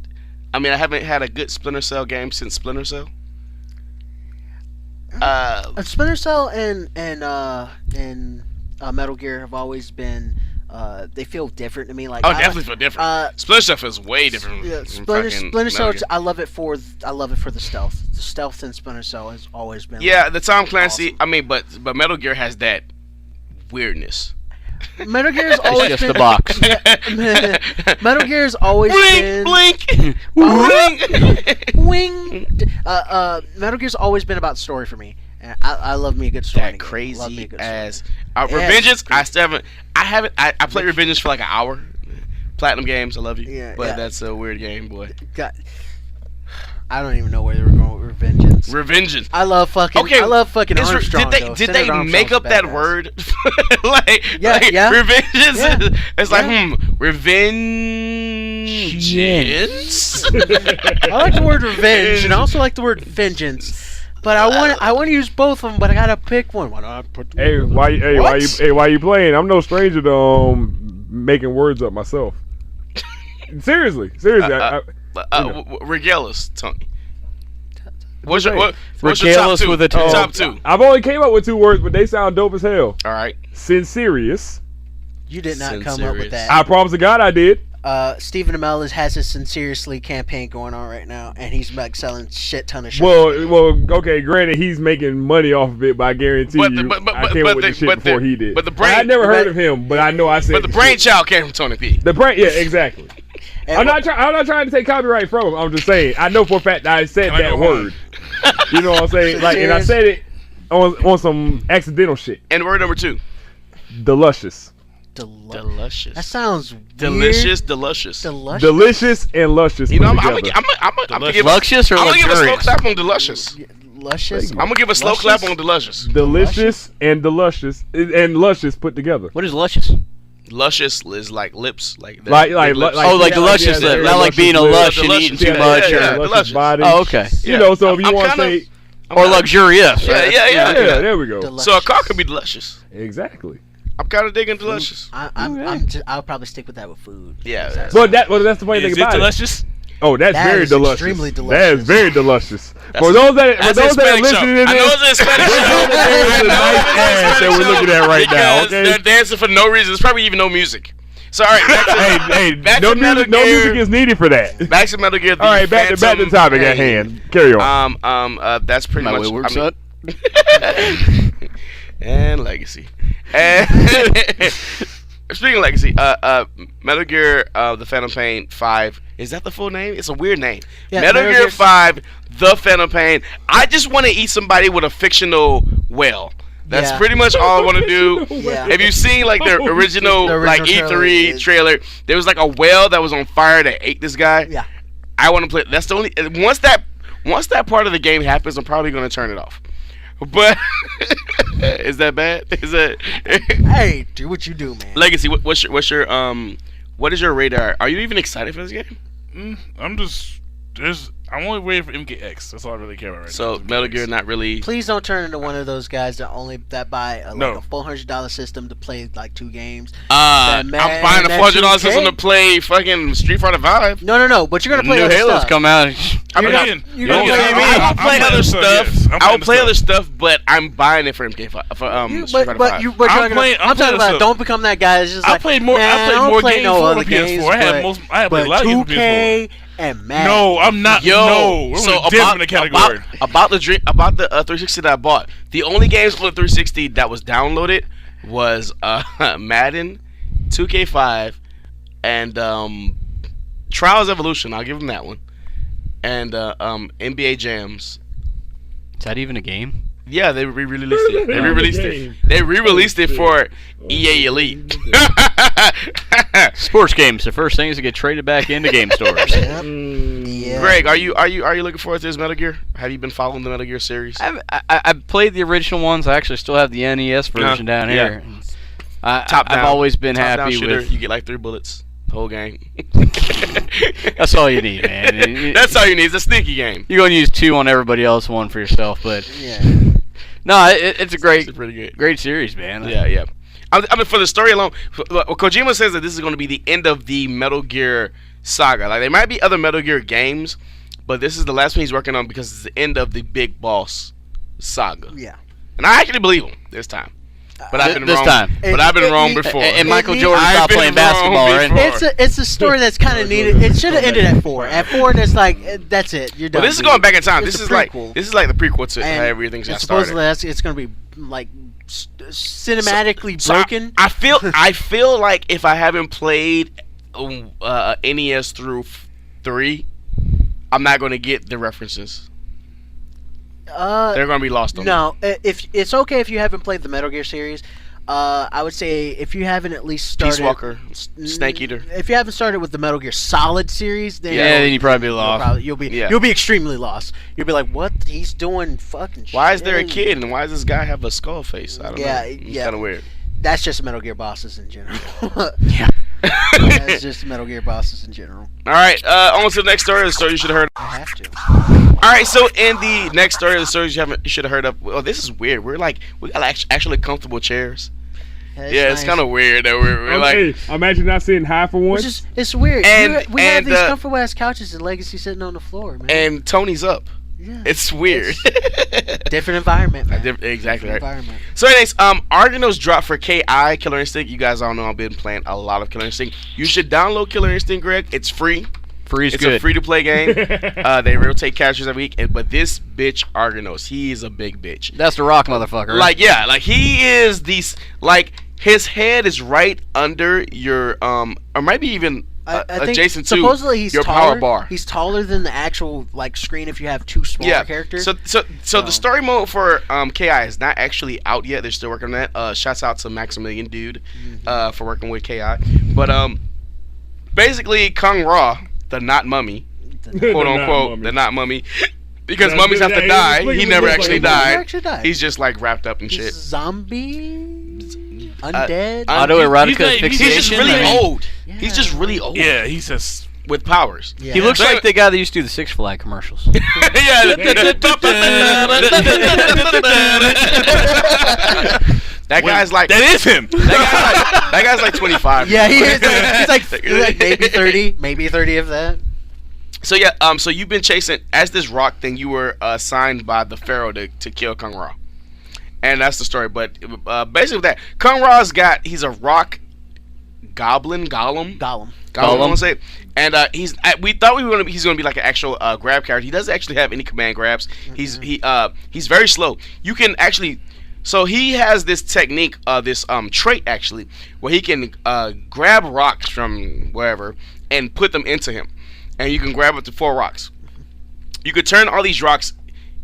I mean, I haven't had a good Splinter Cell game since Splinter Cell. Splinter Cell and Metal Gear have always been. They feel different to me. Definitely feel different. Splinter Cell feels way different. Yeah, from Splinter Cell. Metal Gear. I love it for the stealth. The stealth in Splinter Cell has always been. Yeah, the Tom Clancy. awesome. I mean, but Metal Gear has that weirdness. Metal Gear's always just been the box. Metal Gear's always been Blink. wing. Metal Gear's always been about story for me. And I love me a good story. That in a game. Love me a crazy good story. ass. Yeah, Revengeance. it's I still haven't. I haven't. I played Revengeance for an hour. Platinum Games. I love you. Yeah, but yeah. that's a weird game, boy. God, I don't even know where they were going with Revengeance. Revengeance. I love fucking Armstrong. though. Did Senator they Armstrong's make up that badass. word? Yeah. Revengeance. Yeah. It's Revengeance. I like the word revenge, and I also like the word vengeance. But I want to use both of them, but I gotta pick one. Why not put Hey, why you playing? I'm no stranger to making words up myself. Seriously. Regale us, Tony. What's your top Regale us two? with a tale. Top two. I've only came up with 2 words, but they sound dope as hell. All right. Sincerious. You did not come up Sincerious. with that. I promise to God I did. Stephen Amell has his Sincerely campaign going on right now, and he's selling shit ton of shit. Well, okay. Granted, he's making money off of it, but I guarantee I came up with the shit before he did. But the brain. I never heard of him, but I know I said. But the brainchild came from Tony P. The brain, yeah, exactly. I'm not trying to take copyright from him. I'm just saying. I know for a fact that I said Can I that go word. You know what I'm saying? Like, and I said it on some accidental shit. And word number 2. Deluscious. Delicious. That sounds delicious. weird. Delicious. Delicious. And luscious. You know, I'm put gonna together. give Luxurious or I'm gonna give a slow luxurious? clap on delicious. Luscious. I'm gonna give a slow clap on delicious. Delicious and deluscious and luscious put together. What is luscious? Luscious is like lips, like Like lips. Oh, like the luscious lip, not like being a lush and luscious, eating too yeah, much. yeah, or, luscious luscious. body. Oh, okay. You know, so if you I'm want to kinda- say, Or luxurious. Yeah, right? yeah, yeah. yeah, there we go. Delicious. So a car could be delicious. Exactly. I'm kind of digging delicious. I'll probably stick with that with food. Yeah. But that's the funny Is thing it about delicious? it. Oh, that's That very is delicious. extremely That delicious. is very delicious. That's For those that That's a Hispanic show. listening to I know this, it's a Hispanic show. there's a nice ass that we're looking at right now. Because Okay. they're dancing for no reason. There's probably even no music. So all right, back no to Metal music Gear. is needed for that. Back to Metal Gear. All right, back to the topic at hand. Carry on. That's pretty My much. wayward I mean- son. and Legacy. And speaking of Legacy, Metal Gear, The Phantom Pain 5. Is that the full name? It's a weird name. Yeah, Metal Metal Gear Gear 5, The Phantom Pain. I just want to eat somebody with a fictional whale. That's Yeah. pretty much all I want to do. Yeah. Have you seen like the original, The like original E3 trailer? There was like a whale that was on fire that ate this guy. Yeah. I want to play. That's the only. Once that part of the game happens, I'm probably gonna turn it off. But is that bad? Is that Hey, do what you do, man. Legacy? What is your radar? Are you even excited for this game? I'm only waiting for MKX. That's all I really care about right now. So is Metal MKX. Gear not really. Please don't turn into one of those guys that buy No. like a $400 system to play like 2 games. I'm man, buying a that $400 2K? system to play fucking Street Fighter 5. No. But you're gonna play New other Halo's stuff. come out. I mean, Again, you're Don't gonna get play- me wrong, I'll I'm play playing other the stuff, stuff. yes. I'm I'll playing the play stuff. other stuff, but I'm buying it for MK5 for Street Fighter 5. But you're talking I'm about playing don't become that guy. It's just I like, played more. man, I played don't more play games no for other the PS4. games, I had but played a lot of games for PS4. 2K and Madden. No, I'm not. no, we're so different in the category. about the 360 that I bought. The only games for the 360 that was downloaded was Madden, 2K5, and Trials Evolution. I'll give them that one. And NBA Jams. Is that even a game? Yeah, they re-released it. They re-released it. They re-released it for EA Elite. Sports games. The first thing is to get traded back into game stores. Yep. Yeah. Greg, are you looking forward to this Metal Gear? Have you been following the Metal Gear series? I played the original ones. I actually still have the NES version down yeah. here. I've down. always been Top down happy shooter, with. You get like 3 bullets the whole game. That's all you need, man. That's all you need. It's a sneaky game. You're gonna use 2 on everybody else, 1 for yourself. But Yeah. no, it's a great, It's pretty good. great series, man. Yeah. I mean, for the story alone, Kojima says that this is going to be the end of the Metal Gear saga. Like, there might be other Metal Gear games, but this is the last one he's working on because it's the end of the Big Boss saga. Yeah. And I actually believe him this time. But I've been This wrong. time. But I've been It- wrong it- before. And Michael It- Jordan I've stopped been playing wrong basketball, right? before. It's a story that's kind of needed. It should have ended at 4. At 4, it's like that's it. You're done. But this is dude. going back in time. It's This a is like prequel. the prequel to how And everything got supposedly started. it's going to be like cinematically So broken. I feel like if I haven't played NES through 3, I'm not going to get the references. They're going to be lost on me. No, if it's okay if you haven't played the Metal Gear series. I would say if you haven't at least started Peace Walker, Snake Eater. If you haven't started with the Metal Gear Solid series, then Yeah, then you probably be lost. You'll be Yeah. you'll be extremely lost. You'll be like, what? He's doing fucking. Why is there a shit. kid and why does this guy have a skull face? I don't know. Yeah, It's yeah. kind of weird. That's just Metal Gear bosses in general. Yeah. That's just Metal Gear bosses in general. All right, on to the next story. The story you should have heard. I have to. All right, so in the next story, the stories you should have heard of. Well, this is weird. We got actually comfortable chairs. Yeah, it's kind of weird that we're like. Hey, imagine not sitting high for Which once. is it's weird. And- we have and, these uh, comfortable ass couches and Legacy sitting on the floor, man. And Tony's up. yeah, It's weird. different environment, man. Exactly Different right. environment. So anyways, Argano's dropped for KI Killer Instinct. You guys all know I've been playing a lot of Killer Instinct. You should download Killer Instinct, Greg. It's free. Free is It's good. a free-to-play game. They rotate characters every week, but this bitch Arganos, he is a big bitch. That's the Rock motherfucker. Right? Like, yeah, like he is these like his head is right under your or maybe even I think adjacent to supposedly he's your taller. power bar. He's taller than the actual like screen if you have two smaller characters. So the story mode for KI is not actually out yet. They're still working on that. Shouts out to Maximilian Dude for working with KI. But basically Kung Ra, the not mummy, quote unquote, the not mummy. Because mummies have to die. He never actually died. He's just like wrapped up and shit. Zombie, undead. Autoerotic He's just really asphyxiation. old. Yeah. He's just really old. Yeah, he's just. With powers. Yeah. He looks like the guy that used to do the Six Flag commercials. That guy's like. That is him. That guy's like 25. Yeah, he is. He's like maybe 30 of that. So yeah, so you've been chasing as this rock thing. You were assigned by the Pharaoh to kill Kung Ra, and that's the story. But basically, with that, Kung Ra's he's a rock goblin, golem. I want to say, and we thought he's gonna be like an actual grab character. He doesn't actually have any command grabs. Mm-hmm. He's very slow. You can actually. So he has this technique, this trait actually, where he can grab rocks from wherever and put them into him. And you can grab up to 4 rocks. You could turn all these rocks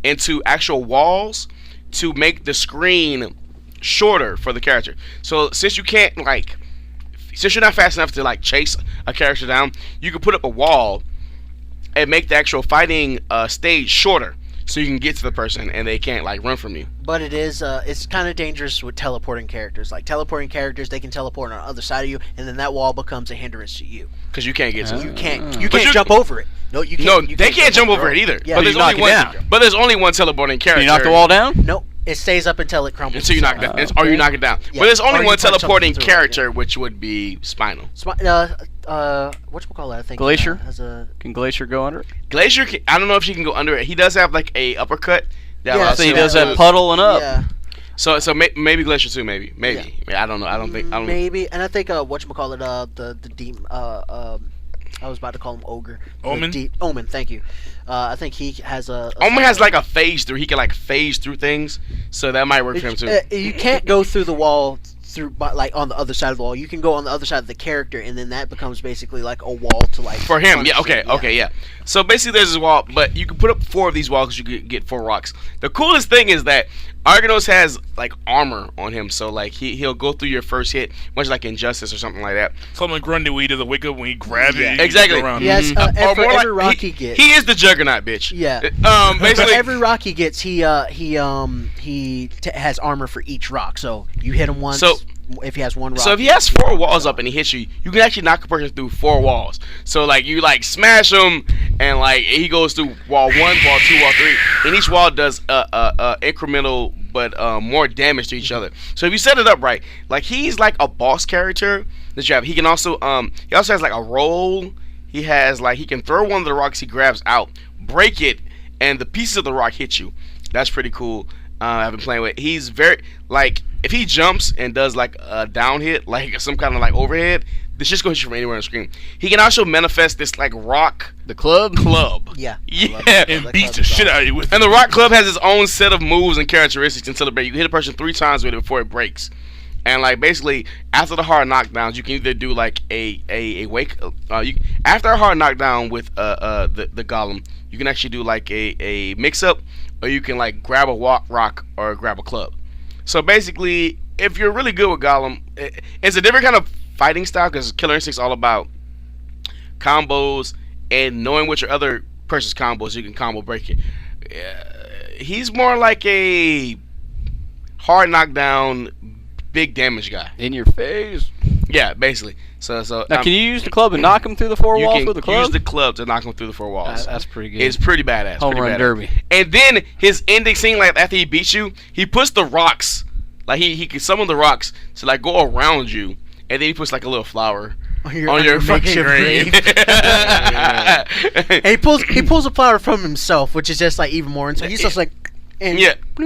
into actual walls to make the screen shorter for the character. So since you're not fast enough to like chase a character down, you can put up a wall and make the actual fighting stage shorter, so you can get to the person and they can't like run from you. But it's kind of dangerous with teleporting characters. Like teleporting characters, they can teleport on the other side of you, and then that wall becomes a hindrance to you. Because you can't get to You it. can't jump over it. No, you can't. No, you they can't jump over it either. Yeah. But there's knock only it one. down. But there's only one teleporting character. You knock the wall down? No, it stays up until it crumbles. Until you knock it down, or you knock it down. Yeah. But there's Or only you one punch something teleporting through it, character, which would be Spinal. Whatchamacallit, I think. Glacier? Has a Can Glacier go under it? Glacier, I don't know if she can go under it. He does have like a uppercut. Yeah, So he does that puddling up. yeah. So maybe Glacier too. Maybe. I don't know. I don't think. Maybe, and I think whatchamacallit, the demon. I was about to call him Ogre. Omen? Omen, thank you. I think he has a. Omen has like a phase through. He can like phase through things, so that might work for him too. You can't go through the wall like on the other side of the wall. You can go on the other side of the character, and then that becomes basically like a wall to like. For him, punch yeah, okay, him, okay, yeah. So basically, there's this wall, but you can put up 4 of these walls because you could get 4 rocks. The coolest thing is that Argonos has like armor on him, so like he'll go through your first hit, much like Injustice or something like that. Something Grundy where he does a wake up when he grabs it. Yeah, exactly. He around. Yes, Or for more every like, rock he gets. he is the Juggernaut, bitch. Yeah. Basically, For every rock he gets, he has armor for each rock. So you hit him once. So- if he has one rock. so if he has 4 walls up and he hits you, you can actually knock a person through 4 walls. So like you like smash him, and like he goes through wall 1, wall 2, wall 3, and each wall does incremental but more damage to each other. So if you set it up right, like he's like a boss character that you have. He can also he also has like a roll. He has like he can throw one of the rocks he grabs out, break it, and the pieces of the rock hit you. That's pretty cool. I've been playing with. He's very like if he jumps and does like a down hit, like some kind of like overhead, this just goes from anywhere on the screen. He can also manifest this like rock The club? yeah. Yeah. And beats the shit out of you with And the rock club has its own set of moves and characteristics until it breaks. You can hit a person 3 times with it before it breaks. And like basically after the hard knockdowns, you can either do like a wake. After a hard knockdown with the golem, you can actually do like a mix up, or you can like grab a rock or grab a club. So basically, if you're really good with golem, it's a different kind of fighting style because Killer Instinct's all about combos and knowing what your other person's combos, you can combo break it. He's more like a hard knockdown, big damage guy. In your face. Yeah, basically. So Now, can you use the club and knock him through the 4 you walls can with the club? use the club to knock him through the 4 walls. That's pretty good. It's pretty badass. Home pretty run badass. derby. And then his ending scene, like after he beats you, he puts the rocks, like he can summon the rocks to like go around you, and then he puts like a little flower on your fucking makeshift grave. And he pulls a flower from himself, which is just like even more. And so he's just like, and Yeah, he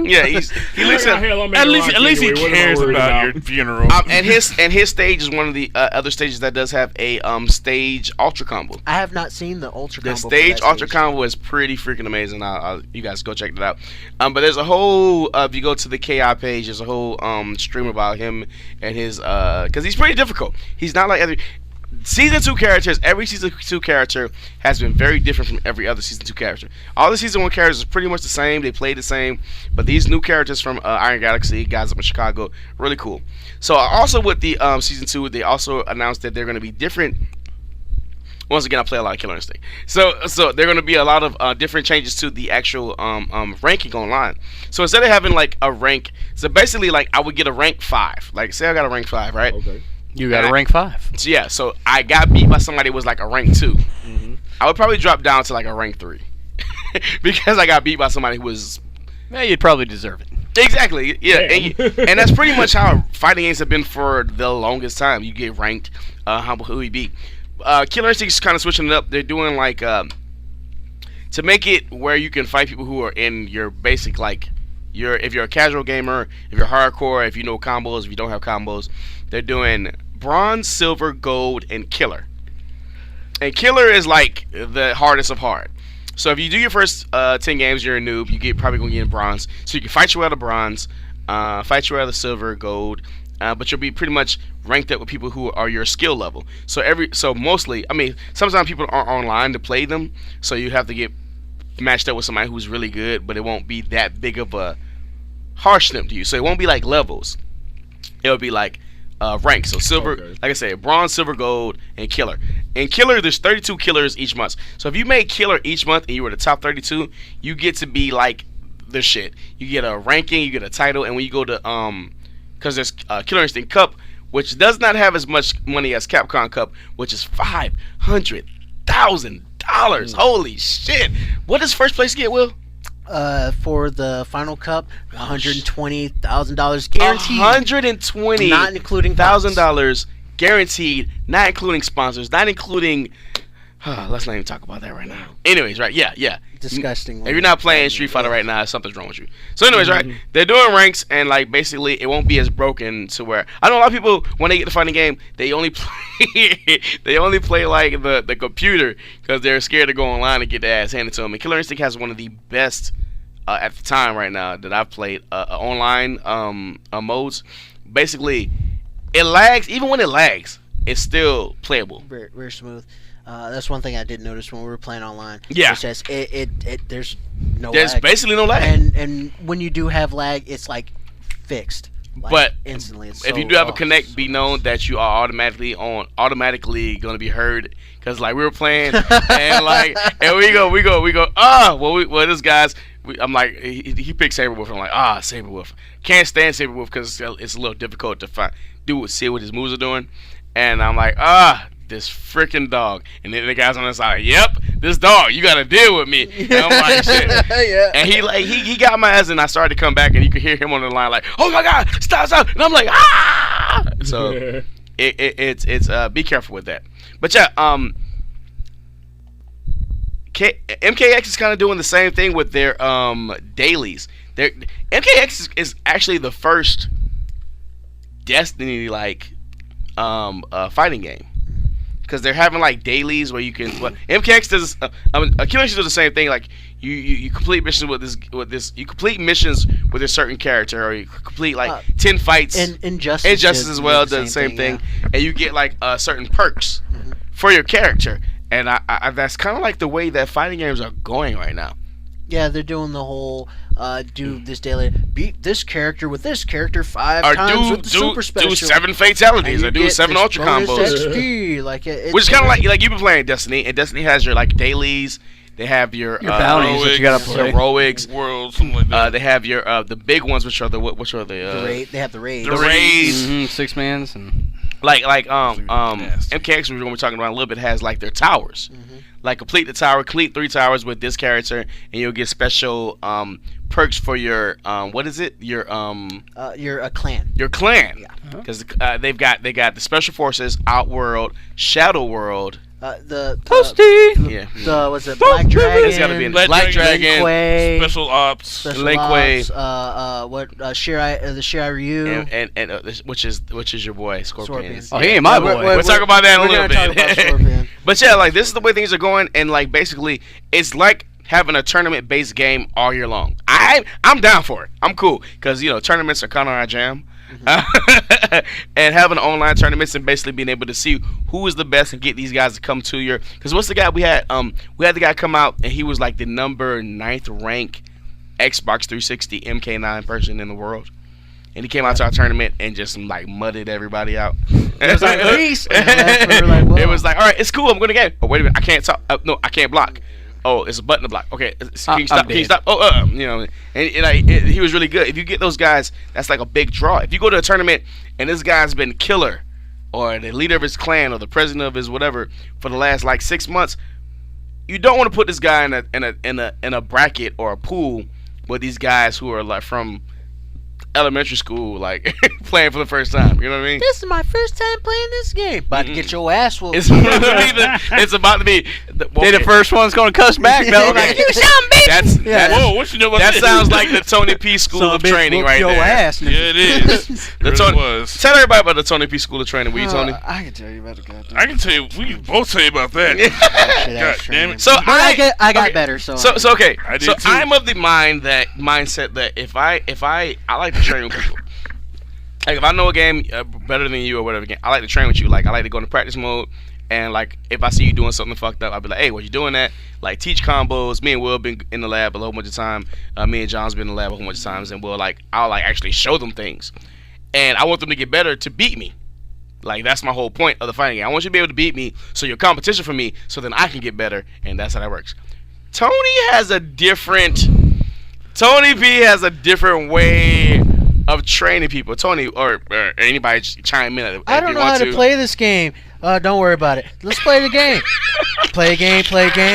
looks at. At least he cares about your funeral. And his stage is one of the other stages that does have a stage ultra combo. I have not seen the ultra. The combo for stage that ultra stage. combo is pretty freaking amazing. You guys go check it out. But there's a whole if you go to the KI page, there's a whole stream about him and his because he's pretty difficult. He's not like other. Season 2 characters, every Season 2 character has been very different from every other Season 2 character. All the Season 1 characters are pretty much the same. They play the same. But these new characters from Iron Galaxy, guys up in Chicago, really cool. So also with the Season 2, they also announced that they're going to be different. Once again, I play a lot of Killer Instinct. So they're going to be a lot of different changes to the actual ranking online. So instead of having like a rank, so basically like I would get a rank 5. Like say I got a rank 5, right? Okay. You got a rank 5. So yeah, so I got beat by somebody who was like a rank 2. I would probably drop down to like a rank 3 because I got beat by somebody who was. Yeah, you'd probably deserve it. Exactly, yeah, and that's pretty much how fighting games have been for the longest time. You get ranked, who you beat. Killer Instinct's kind of switching it up. They're doing like to make it where you can fight people who are in your basic like if you're a casual gamer, if you're hardcore, if you know combos, if you don't have combos. They're doing bronze, silver, gold, and killer. And killer is like the hardest of hard. So if you do your first 10 games, you're a noob. You probably gonna get in bronze. So you can fight your way out of bronze, fight your way out of silver, gold. But you'll be pretty much ranked up with people who are your skill level. So mostly, I mean, sometimes people aren't online to play them, so you have to get matched up with somebody who's really good, but it won't be that big of a harshness to you. So it won't be like levels. It'll be like rank. So silver, like I said, bronze, silver, gold, and killer. In killer, there's 32 killers each month. So if you made killer each month and you were the top 32, you get to be like the shit. You get a ranking, you get a title, and when you go to because there's Killer Instinct Cup, which does not have as much money as Capcom Cup, which is $500,000. Holy shit! What does first place get, Will? For the final cup, $120,000 guaranteed. $120,000, not including $1,000 guaranteed, not including sponsors, not including. Let's not even talk about that right now. Anyways, right? Yeah. Disgusting. If you're not playing Street Fighter right now, something's wrong with you. So, anyways, right? They're doing ranks, and like basically, it won't be as broken to where I know a lot of people when they get to fighting game, they only play like the computer because they're scared to go online and get their ass handed to them. And Killer Instinct has one of the best at the time right now that I've played online modes. Basically, it lags. Even when it lags, it's still playable. Very, very smooth. That's one thing I did notice when we were playing online. Yeah. It's just, there's no There's lag. basically no lag. And when you do have lag, it's like fixed. Like, but instantly. It's if so, you do have a connect, so be known that you are automatically going to be heard. Because like we were playing and like and we go. Well this guy's. I'm like he picked Saberwolf. I'm like Saberwolf. Can't stand Saberwolf because it's a little difficult to see what his moves are doing. And I'm like this freaking dog. And then the guy's on the side, yep, this dog, you gotta deal with me. And I'm like, shit. Yeah. And he got my ass, and I started to come back, and you could hear him on the line like, oh my god, stop. And I'm like, ah. So it's be careful with that. But yeah, MKX is kind of doing the same thing with their dailies. MKX is actually the first Destiny like fighting game. Because they're having like dailies where you can. Well, MKX does. Killer Instinct does the same thing. Like you complete missions with this. You complete missions with a certain character, or you complete like 10 fights. Injustice as well does the same thing, yeah. And you get like certain perks for your character. And I that's kind of like the way that fighting games are going right now. Yeah, they're doing the whole do this daily, beat this character with this character 5 times with the super special. Do 7 fatalities, or do 7 ultra combos. XP, like which is kind of like you've been playing Destiny, and Destiny has your like dailies. They have your bounties that you gotta play. Heroics, worlds, something like that. They have your the big ones, which are the raid. They have the raids. The raids, 6-mans and. Like MKX, when we're talking about a little bit, has like their towers. Like complete the tower, complete 3 towers with this character, and you'll get special perks for your what is it? Your clan. Your clan. Yeah. Because they got the special forces, Outworld, Shadow World. The Toasty. Was it Black Dragon? It's gotta be Black Dragon. Special Ops. Lin Kuei. The Shirai Ryu. And which is your boy Scorpion. Oh, he ain't my boy. We'll talk about that in a little bit. Talk about Scorpion. But yeah, like this is the way things are going, and like basically it's like having a tournament-based game all year long. I'm down for it. I'm cool because tournaments are kind of our jam. and having online tournaments and basically being able to see who is the best and get these guys to come to your. Because what's the guy we had? We had the guy come out and he was like the number 9th rank Xbox 360 MK9 person in the world. And he came out to our tournament and just like mudded everybody out. It was like, peace. It was like, all right, it's cool. I'm going to game. Oh, wait a minute. I can't talk. No, I can't block. Oh, it's a button to block. Okay, can you stop? Can you stop? Oh, you know, and he was really good. If you get those guys, that's like a big draw. If you go to a tournament and this guy's been killer, or the leader of his clan, or the president of his whatever for the last like 6 months, you don't want to put this guy in a bracket or a pool with these guys who are like from elementary school, like playing for the first time. You know what I mean? This is my first time playing this game. About to get your ass whooped. It's about to be. They the first one's gonna cuss back though. Like, you some bitch. Whoa, what you know about that this? sounds like the Tony P School of Training right your there. Ass, Yeah, it is. The It Tony, really was. Tell everybody about the Tony P School of Training. Will you, Tony? I can tell you about the goddamn. I can tell you, we can both tell you about that. God damn it. So But I got better. So okay. I did So too. I'm of the mindset that if I like to train with people. Like if I know a game better than you or whatever game, I like to train with you. Like I like to go into practice mode, and like if I see you doing something fucked up, I'll be like, hey, what you doing that? Like teach combos. Me and Will been in the lab a whole bunch of time. Me and John's been in the lab a whole bunch of times, and I'll actually show them things, and I want them to get better to beat me. Like that's my whole point of the fighting game. I want you to be able to beat me, so you're competition for me, so then I can get better, and that's how that works. Tony P has a different way of training people. Tony or anybody chime in. I don't know how to play this game. Don't worry about it. Let's play the game. Play a game.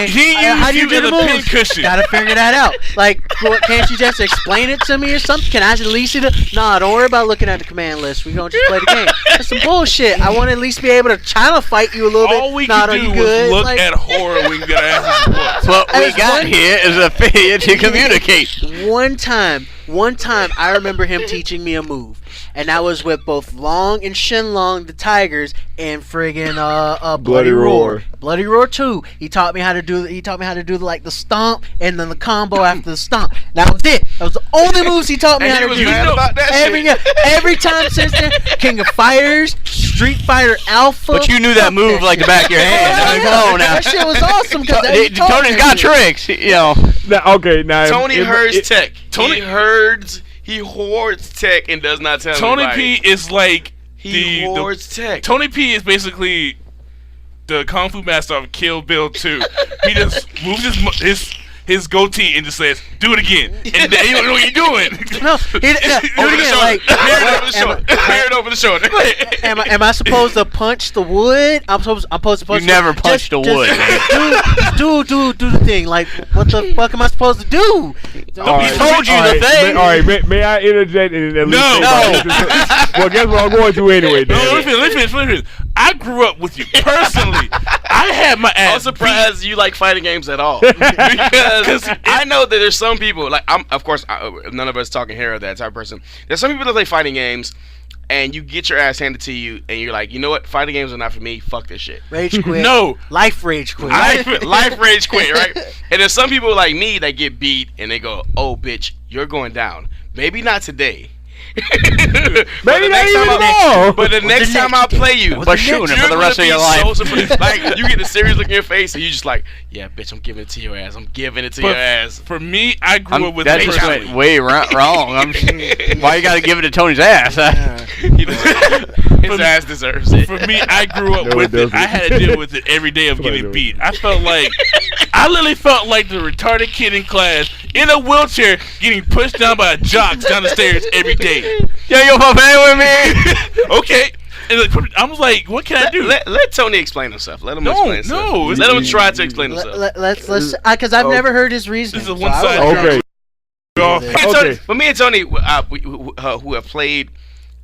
He How do you used do you the as a moves? pincushion. Gotta figure that out. Like, can't you just explain it to me or something? Can I at least see the? Nah, don't worry about looking at the command list. We gonna just play the game. That's some bullshit. I want to at least be able to try to fight you a little bit. All we nah, can you do good? was look Like, at horror. We can get our asses whooped. What we There's got one- here is a failure to communicate. One time, I remember him teaching me a move, and that was with both Long and Shenlong, the Tigers, and friggin' Bloody Roar. Bloody Roar 2. He taught me how to do. Like the stomp and then the combo after the stomp. That was it. That was the only moves he taught me And how he to was do. mad about that Every time since then, King of Fighters, Street Fighter Alpha. But you knew that move like the back of your hand. I mean, come on now. That shit was awesome because Tony's got tricks, you know. Now Tony herds tech. Tony- He hoards tech and does not tell Tony anybody. P is like He hoards tech. Tony P is basically the Kung Fu master of Kill Bill 2. He just moves his goatee and just says, "Do it again," and then you don't know what you're doing. No, do it again. Like, Hair it over the shoulder. am I supposed to punch the wood? I'm supposed to punch. You never punched a wood. Do the thing. Like, what the fuck am I supposed to do? He told you the thing. All right, may I interject and at least say about this? Well, guess what I'm going to anyway. No, damn it. let me finish. I grew up with you personally. I had my ass I'm surprised you like fighting games at all, because I know that there's some people like none of us talking here are that type of person. There's some people that play fighting games, and you get your ass handed to you, and you're like, you know what, fighting games are not for me. Fuck this shit. Rage quit. No. Life rage quit. Life rage quit, right? And there's some people like me that get beat, and they go, "Oh, bitch, you're going down. Maybe not today." Maybe not even tomorrow. But the next time I play you, But shooting it for the rest of your life. Like you get the serious look in your face, and you just like, yeah, bitch, I'm giving it to your ass. I'm giving it to your ass. For me, I grew up with That this just went way wrong. Why you gotta give it to Tony's ass? His ass deserves it. For me, I grew up No, with it it. I had to deal with it every day of getting beat. I literally felt like the retarded kid in class in a wheelchair getting pushed down by a jock down the stairs every day. Yo, you want to play with me? Okay. And I was like, what can I do? Let Tony explain himself. Let him explain himself. Let him try to explain himself. Let's because I've never heard his reasoning. This is so one I side. would- Okay. Okay. But me and Tony, who have played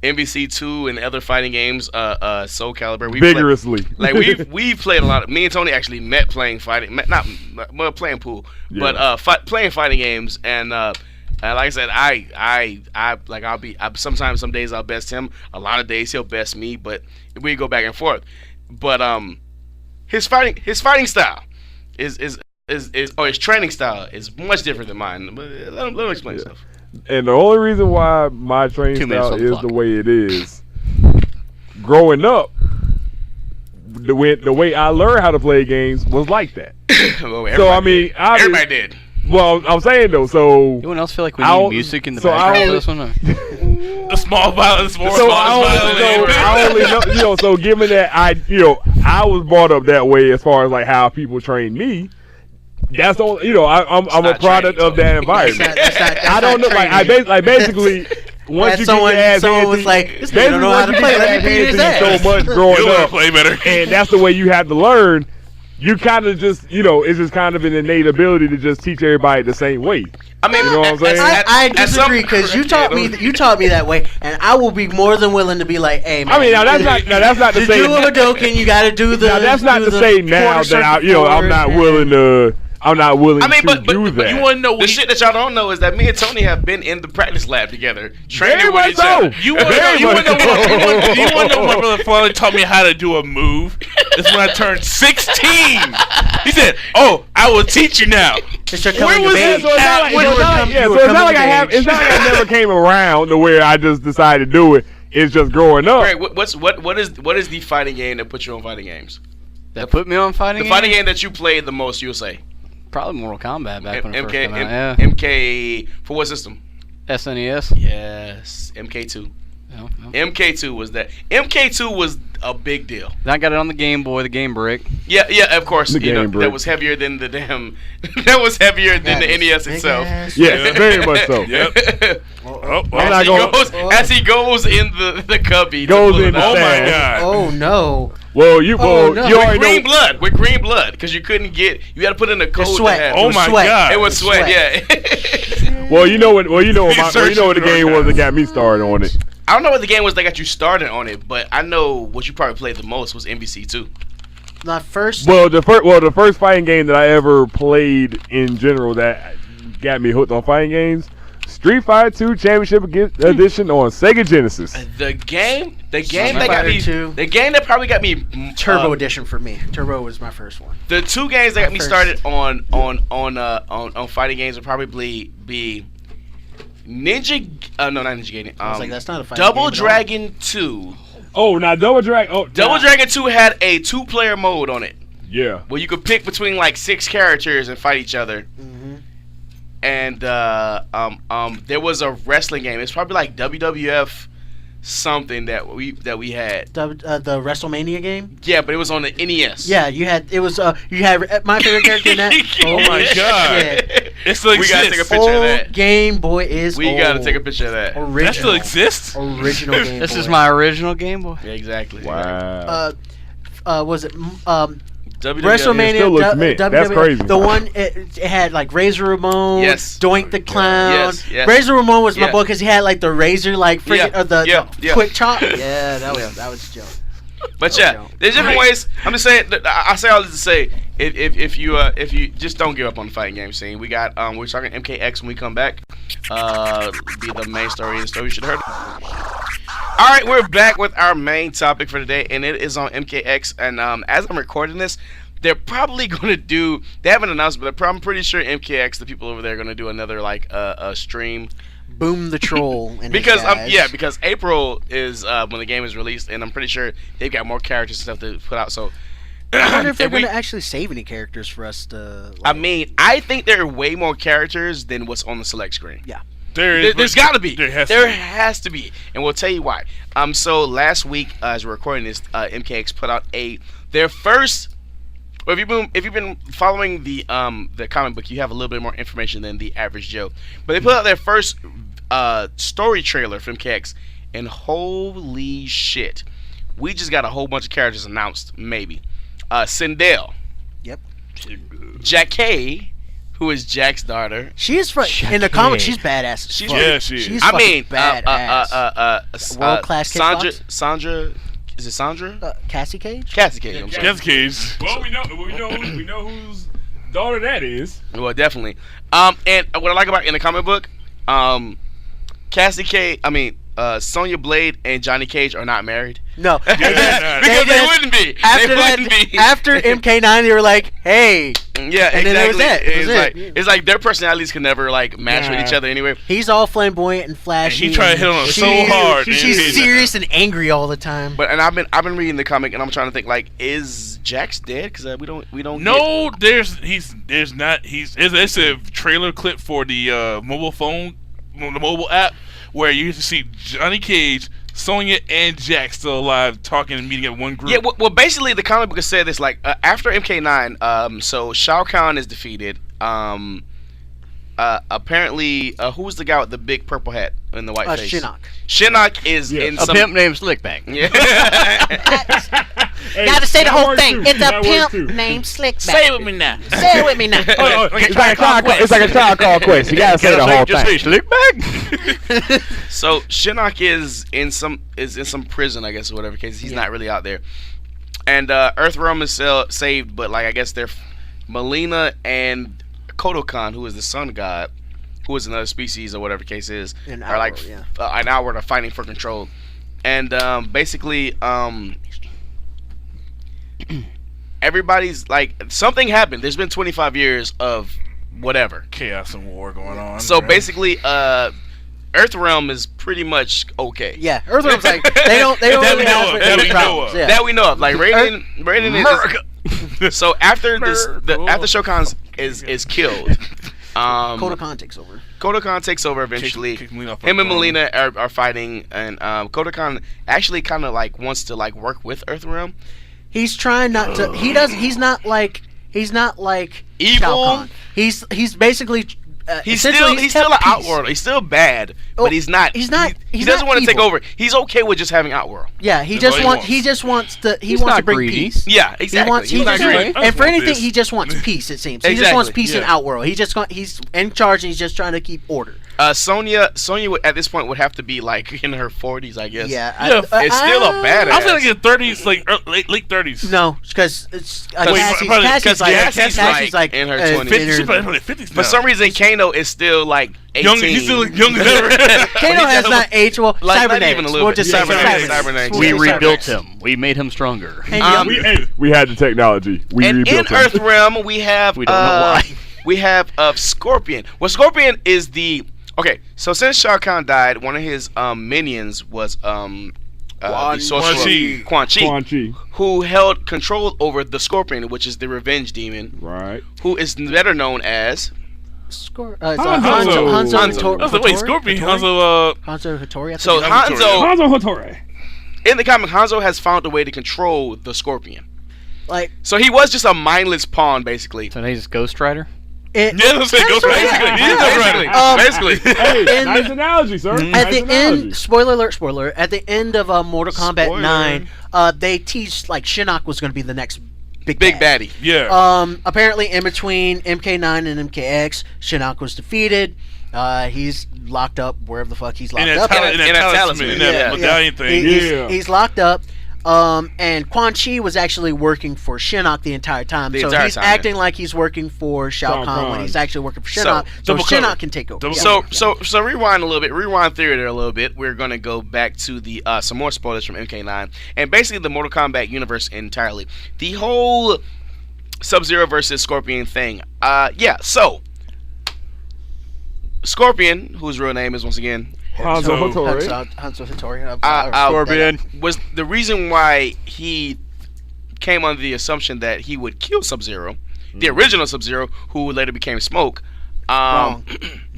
MVC2 and other fighting games, Soul Calibur, Vigorously. We've played a lot. Me and Tony actually met playing playing pool, Yeah. but playing fighting games. And like I said, sometimes some days I'll best him. A lot of days he'll best me, but we go back and forth. But his fighting style is his training style is much different than mine. But let him explain himself. And the only reason why my training 2 minutes style on the is clock. the way it is, growing up, the way I learned how to play games was like that. Well, So I mean, everybody did. Well, I'm saying though. So Anyone else feel like we I'll- need music in the so background I'll- for this one? Or? The small violence, more So small violence. I only know, so given that I was brought up that way as far as like how people train me. That's all. I'm a not product training, of that environment. That's I don't know. not Like training. basically, once you someone- get your ass someone handed, was like, "This nigga basically don't know how once to you play, get let your me ass beat his handed to you ass." so much You growing want to up, play better. and that's the way you have to learn. You kind of just, it's just kind of an innate ability to just teach everybody the same way. I mean, You know what I'm saying? I disagree because you taught me that way, and I will be more than willing to be like, "Hey, man, I mean, now that's not to to say. do a Hadoken, you got to do the." Now that's not do to the say now quarter that circle I'm not forward willing and- to. I'm not willing I mean, to but do that. You want to know The what shit that y'all don't know is that me and Tony have been in the practice lab together, training Very with much each other. so. You want to know? Very You want to know? much so. You want to know? My brother finally taught me how to do a move. It's when I turned 16. He said, "Oh, I will teach you now." It's your Where coming was of this? age. So it's not like, You so were it's not like, coming- yeah, you so were it's not coming like of I have. age. It's not like I never came around to where I just decided to do it. It's just growing up. Greg, what is the fighting game that put you on fighting games? That put me on fighting The fighting game that you played the most, you'll say. Probably Mortal Kombat back when it first MK, came out. Yeah. MK for what system? SNES. Yes, MK2. Yeah, yeah. MK2 was that. MK2 was a big deal. Then I got it on the Game Boy, the Game Brick. Yeah, of course. The Game that Brick. was heavier than the damn. That was heavier than the NES itself. Yes, very much so. Yep. Oh, I'm not going. As he goes in the cubby. to Goes pull it in the out. Oh my Stand. God. Oh no! Well, you Oh, no. you With already green know. blood. With green blood, because you couldn't get. You had to put in a code. sweat. To have. Oh was my sweat. God. It was sweat. sweat. Yeah. Well, you know what the Searching game for was that got me started on it. I don't know what the game was that got you started on it, but I know what you probably played the most was MVC2. Not first. Well, the first fighting game that I ever played in general that got me hooked on fighting games, Street Fighter 2 Championship Edition on Sega Genesis. The game that Street got Fighter me, 2. the game that probably got me Turbo Edition for me. Turbo was my first one. The two games that got me First. started on fighting games would probably be Ninja. No, not Ninja Gaiden. I was like, that's not a fighting Double game at all. Dragon 2. Oh, now Double Dragon. Oh, Double Dragon 2 had a 2-player mode on it Yeah. where you could pick between like 6 characters and fight each other. Mhm. And there was a wrestling game. It's probably like WWF something that we had. The WrestleMania game. Yeah, but it was on the NES. Yeah, you had my favorite character in that. Oh my God. shit. It still We gotta take a exists. picture of Old that. Game Boy is We old. gotta take a picture of that. Original. That still exists. Original Game This Boy. is my original Game Boy. Yeah, exactly. Wow. Was it WWF. WrestleMania? It still looks mint. That's WWE, crazy. The one it had like Razor Ramon, Yes. Doink the Clown. Yes. Razor Ramon was my Yeah. boy because he had like the razor, like freaking Yeah. the Yeah. quick chop. Yeah, that was a joke. But yeah, there's different ways. I'm just saying. I say all this to say, if you just don't give up on the fighting game scene. We got we're talking MKX when we come back. Be the main story of the story you should have heard. All right, we're back with our main topic for today, and it is on MKX. And as I'm recording this, they're probably going to do. They haven't announced, but I'm pretty sure MKX, the people over there, are going to do another like a stream. Boom the troll. And his Because guys. because April is when the game is released, and I'm pretty sure they've got more characters and stuff to put out. So I wonder if they're if we- going to actually save any characters for us to. Like, I mean, I think there are way more characters than what's on the select screen. There's There's got to be. There has to be, and we'll tell you why. So last week, as we're recording this, MKX put out their first. Well, if you've been following the comic book, you have a little bit more information than the average Joe. But they put out their first story trailer for MKX, and holy shit, we just got a whole bunch of characters announced. Maybe Sindel. Yep. Jackay, who is Jack's daughter. She is in the comics. She's badass. She's- Yeah, she is. She's I fucking mean, badass. World-class kickbox? Sandra, is it Sandra? Cassie Cage. Cassie Cage. I'm sorry. Cassie Cage. Well, we know whose daughter that is. Well, definitely. And what I like about in the comic book, Cassie Cage. I mean, Sonya Blade and Johnny Cage are not married? No, Because they wouldn't be. After They that, wouldn't be. after MK9, they were like, "Hey, Yeah, And exactly. then that was it. That was It's like their personalities can never like match with Yeah. each other anyway. he's all flamboyant and flashy." And he tried to hit on her and so she's- hard. She's serious and angry all the time. But I've been reading the comic and I'm trying to think like, is Jax dead? Because we don't. No, there's not. It's a trailer clip for the mobile phone, the mobile app, where you see Johnny Cage, Sonya, and Jax still alive, talking and meeting at one group. Yeah, well, basically the comic book said this like after MK9, so Shao Kahn is defeated. Apparently, who's the guy with the big purple hat and the white face? Shinnok. Shinnok is in A some. pimp named Slickback. Yeah. Hey, Gotta say the that whole works thing. too. It's a That works pimp too. named Slickback. Say it with me now. Say it with me now. It's like a trial call quest. You gotta say the whole Just say thing. Slickback. So Shinnok is in some prison, I guess, or whatever case. He's not really out there. And Earthrealm is saved, but like I guess they're Melina and Kodokan, who is the sun god, who is another species or whatever case is, An are like Outworld, yeah. an outward are fighting for control. And basically, everybody's like something happened. There's been 25 years of whatever. Chaos and war going on. So right? basically, Earthrealm is pretty much okay. Yeah, Earthrealm's like they don't That really we know have of, any that we know problems. of. Yeah. That we know of. Like Raiden is. So after this, after Shokan is killed, Kodokan takes over. Kodokan takes over eventually. Kick Melina off Him her and throne. Melina are fighting, and Kodokan actually kind of like wants to like work with Earthrealm. He's trying not to. He does. He's not like Evil? Shao Kahn. He's basically. He's essentially still an kept peace. outworld. He's still bad, Oh, but he's not. he's not- He he's doesn't not want to take evil. over. He's okay with just having outworld. Yeah, he That's just all he wants. wants. He just wants to. He He's wants to not bring greedy. peace. Yeah, exactly. He wants. He He's not just greedy. greedy. and for I want anything, this. he just wants peace. It seems. He just wants Exactly, peace in yeah. Outworld. He's in charge and he's just trying to keep order. Sonya would, at this point would have to be like in her 40s, I guess. Yeah, Yeah, it's still a badass. I was like in 30s, like late 30s. No, because it's Wait, Cassie's probably- Cassie's like Cassie's like in her 20s. 50, she's probably 50s now. For some reason, Kano is still like 18. young, he's still young as ever. Kano has not aged well. Like, not Cybernetics. even a little We'll bit. just Yeah, say cybernetics. We'll We say rebuilt cybernetics. him. We made him stronger. And We had the technology. We And in rebuilt him. Earthrealm, we have We don't know why. we have Scorpion. Well, Scorpion is the so since Shao Kahn died, one of his minions was the sorcerer Quan Chi, Quan Chi. who held control over the Scorpion, which is the revenge demon, Right. who is better known as It's Hanzo. Hanzo Hanzo. I was like, wait, Scorpion, Hanzo, Hanzo Hattori. I think so it's- Hanzo. Hanzo Hattori. In the comic, Hanzo has found a way to control the Scorpion. like So he was just a mindless pawn, basically. So he's Ghost Rider. it, yeah, let's say Ghost Rider. Basically, Yeah, yeah, basically. Hey, In nice the- analogy, sir. At Nice the analogy. end, spoiler alert, at the end of Mortal Kombat Spoiler. 9, they teased like Shinnok was going to be the next big Big bad. baddie. Yeah. Apparently in between MK9 and MKX, Shinnok was defeated. He's locked up wherever the fuck he's locked in up. that in a talisman, in that yeah. medallion thing. Yeah. He's locked up. And Quan Chi was actually working for Shinnok the entire time. The So entire he's time, acting like he's working for Shao Shao Kahn when Kahn. he's actually working for So, Shinnok. So, double Shinnok cover. can take over. Double Yeah. So rewind a little bit. Rewind theory there a little bit. We're gonna go back to the some more spoilers from MK9 and basically the Mortal Kombat universe entirely. The whole Sub-Zero versus Scorpion thing. So Scorpion, whose real name is once again Hanzo Hattori. Hanzo Hattori. Scorpion. was the reason why he came under the assumption that he would kill Sub-Zero, the original Sub-Zero, who later became Smoke. Wrong.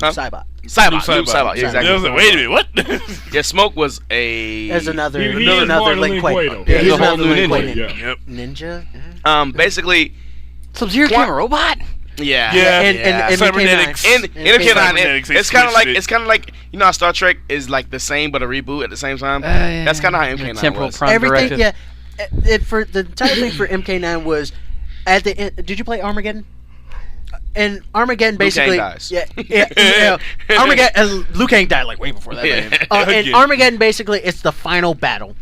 Huh? Cybot. Cyborg. Cyborg. Cyborg, Yeah, exactly. I was like, wait a minute, what? Yeah, Smoke was a There's another He is another part of Lin Kuei. Kuei, though. Yeah, he's He's a whole another new Lin ninja. Kuei Yeah. Yep. ninja. basically, Sub-Zero Quan- became a robot. yeah. Yeah. And Cybernetics. In MK9, Cybernetics, they it's kind of like switched it. how Star Trek is like the same but a reboot at the same time. Yeah. That's kind of how MK9 Temporal was. prime Everything, directive. yeah. It for the entire thing for MK9 was at the end. Did you play Armageddon? And Armageddon basically, dies. yeah, Armageddon. Liu Kang died like way before that. Yeah. Man. And Again. Armageddon basically it's the final battle,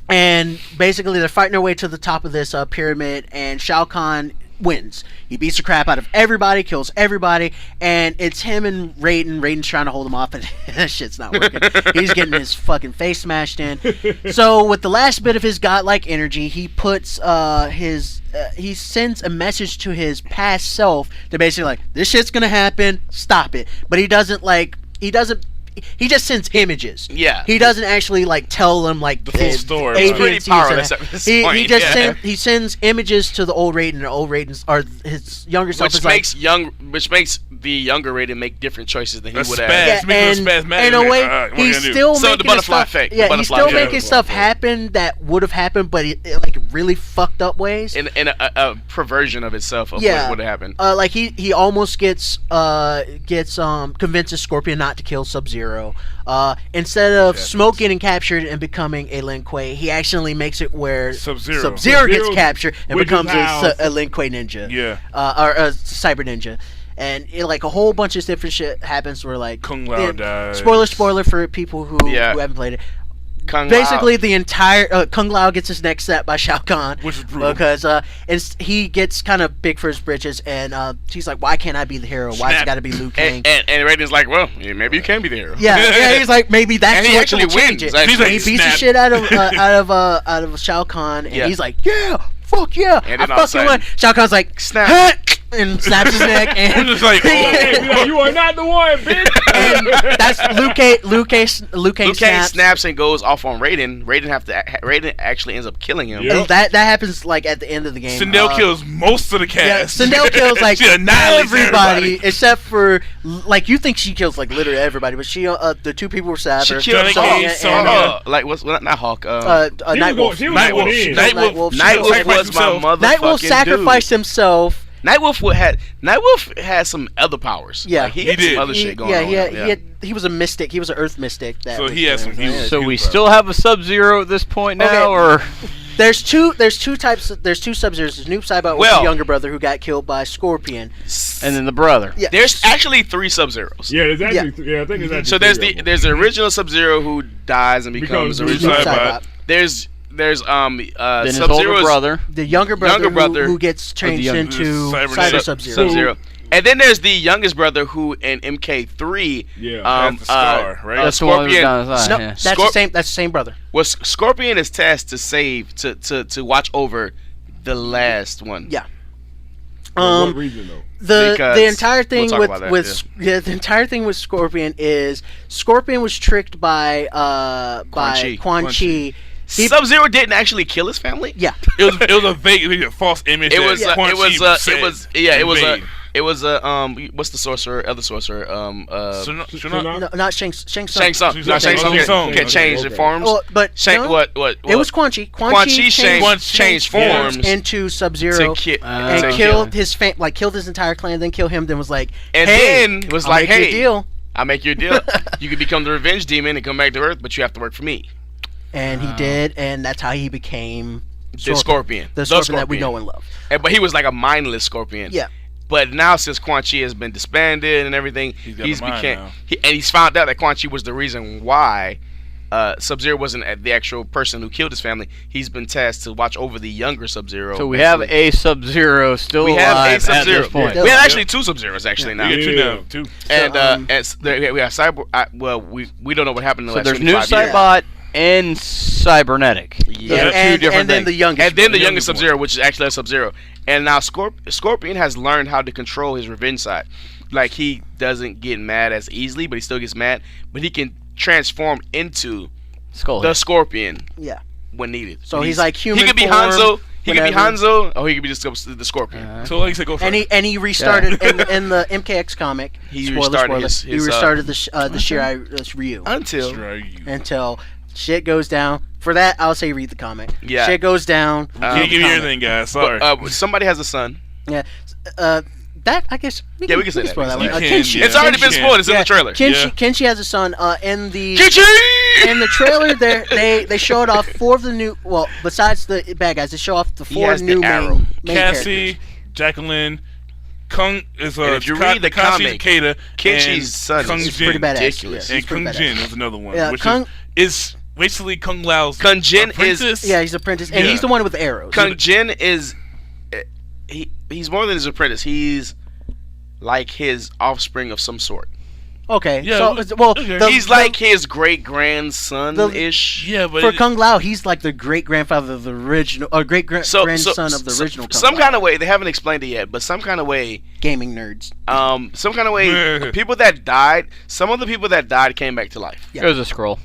and basically they're fighting their way to the top of this pyramid, and Shao Kahn wins. He beats the crap out of everybody, kills everybody, and it's him and Raiden. Raiden's trying to hold him off, and that shit's not working. He's getting his fucking face smashed in. So with the last bit of his godlike energy, he puts he sends a message to his past self to basically like, this shit's gonna happen, stop it. But he doesn't he just sends images. Yeah. He doesn't actually like tell them like the full story. It's pretty powerless at this point. He just he sends images to the old Raiden, and the old Raiden's or his younger self which makes the younger Raiden make different choices than he would have. And in a way, he's still so making the butterfly stuff, effect. Yeah, he's still making stuff happen that would have happened, but it like really fucked up ways. In a perversion of itself of what would have happened. Like he almost gets convinces Scorpion not to kill Sub-Zero. Instead of Smoke getting captured and becoming a Lin Kuei, he actually makes it where Sub-Zero gets captured and becomes a Lin Kuei ninja. Yeah. Or a cyber ninja. And like a whole bunch of different shit happens where like Kung Lao dies. Spoiler for people who haven't played it. Basically, the entire Kung Lao gets his neck snapped by Shao Kahn, which is brutal because he gets kind of big for his britches, and he's like, "Why can't I be the hero? Why's it got to be Liu Kang?" And Raiden's like, "Well, maybe you can be the hero." Yeah, he's like, maybe that's and he what actually will change wins. it. He's like, he beats the shit out of Shao Kahn, and he's like, "Yeah, fuck yeah, and I fucking won." Shao Kahn's like, "Snap." And snaps his neck, and just like, you are not the one, bitch. And that's Liu Kang snaps and goes off on Raiden. Raiden actually ends up killing him. Yep. That happens like at the end of the game. Sindel kills most of the cast. Yeah, Sindel kills like she annihilates everybody except for like you think she kills like literally everybody, but she the two people were stabbed. She kills Hawk. Like what's not Hawk? Nightwolf. Nightwolf was my motherfucking Nightwolf sacrificed himself. Nightwolf had some other powers. Yeah, like, he had some other shit going on. He was a mystic. He was an Earth mystic. So he had some. So we still have a Sub-Zero at this point now, or there's two types. There's two Sub-Zeros. There's Noob Saibot with the younger brother who got killed by Scorpion, and then the brother. Yeah. There's actually 3 Sub-Zeros. Yeah, there's actually. Yeah, I think there's actually. So there's the original Sub-Zero who dies and becomes the original Saibot. There's Sub-Zero's older brother, the younger brother who gets changed into Cyber Sub-Zero. And then there's the youngest brother who in MK3, that's the star, right? That's Scorpion. That's the same brother. Was Scorpion is tasked to save to watch over the last one. Yeah. For what reason though? The entire thing the entire thing with Scorpion is Scorpion was tricked by Quan Chi. Sub-Zero didn't actually kill his family. Yeah, it was a vague, false image. What's the sorcerer? Other sorcerer? Not Shang Tsung. Shang Tsung can change forms. But what? It was Quan Chi. Quan Chi changed forms into Sub-Zero and killed his killed his entire clan. Then killed him. Then was like, then was like, hey, deal. I'll make you a deal. You can become the Revenge Demon and come back to Earth, but you have to work for me. And he did, and that's how he became the Scorpion. The Scorpion that we know and love. But he was like a mindless Scorpion. Yeah. But now since Quan Chi has been disbanded and everything, he's found out that Quan Chi was the reason why Sub-Zero wasn't the actual person who killed his family. He's been tasked to watch over the younger Sub-Zero. So we have a Sub-Zero still alive at this point. We have actually 2 Sub-Zeros actually now. We got 2 now, 2. And we have Cyber. We don't know what happened in the last 25 years. So there's New Saibot and Cybernetic. And then the youngest. And then the youngest Sub-Zero, which is actually a Sub-Zero. And now Scorpion has learned how to control his revenge side. Like, he doesn't get mad as easily, but he still gets mad. But he can transform into the Scorpion when needed. So he's like human. He could be Hanzo. He could be Hanzo, or he could be just the Scorpion. So like I said, go for it. And he restarted in the MKX comic. He restarted he restarted the Shirai Ryu until shit goes down. For that, I'll say read the comic. Yeah. Shit goes down. Can't give you everything, guys. Sorry. Somebody has a son. Yeah. That I guess. We can say that. Kenshi. It's already been spoiled. It's in the trailer. Kenshi has a son. In the trailer, they showed off 4 of the new. Well, besides the bad guys, they show off the 4 new main Cassie, characters. Jacqueline. Kung is if you read the comic, Kata, Kenshi's son is pretty badass. And Kung Jin is another one. Yeah, which is basically Kung Lao's Kung Jin apprentice. He's apprentice, and he's the one with the arrows. Kung Jin is he's more than his apprentice. He's like his offspring of some sort. Okay. Yeah, So, well, okay. He's like his great grandson ish. Yeah, but for Kung Lao, he's like the great grandfather of the original, or great grandson of the original. Kung Some Lao. kind of way, they haven't explained it yet, but some kind of way, Gaming nerds. some kind of way, people that died, some of the people that died came back to life. Yeah. It was a scroll.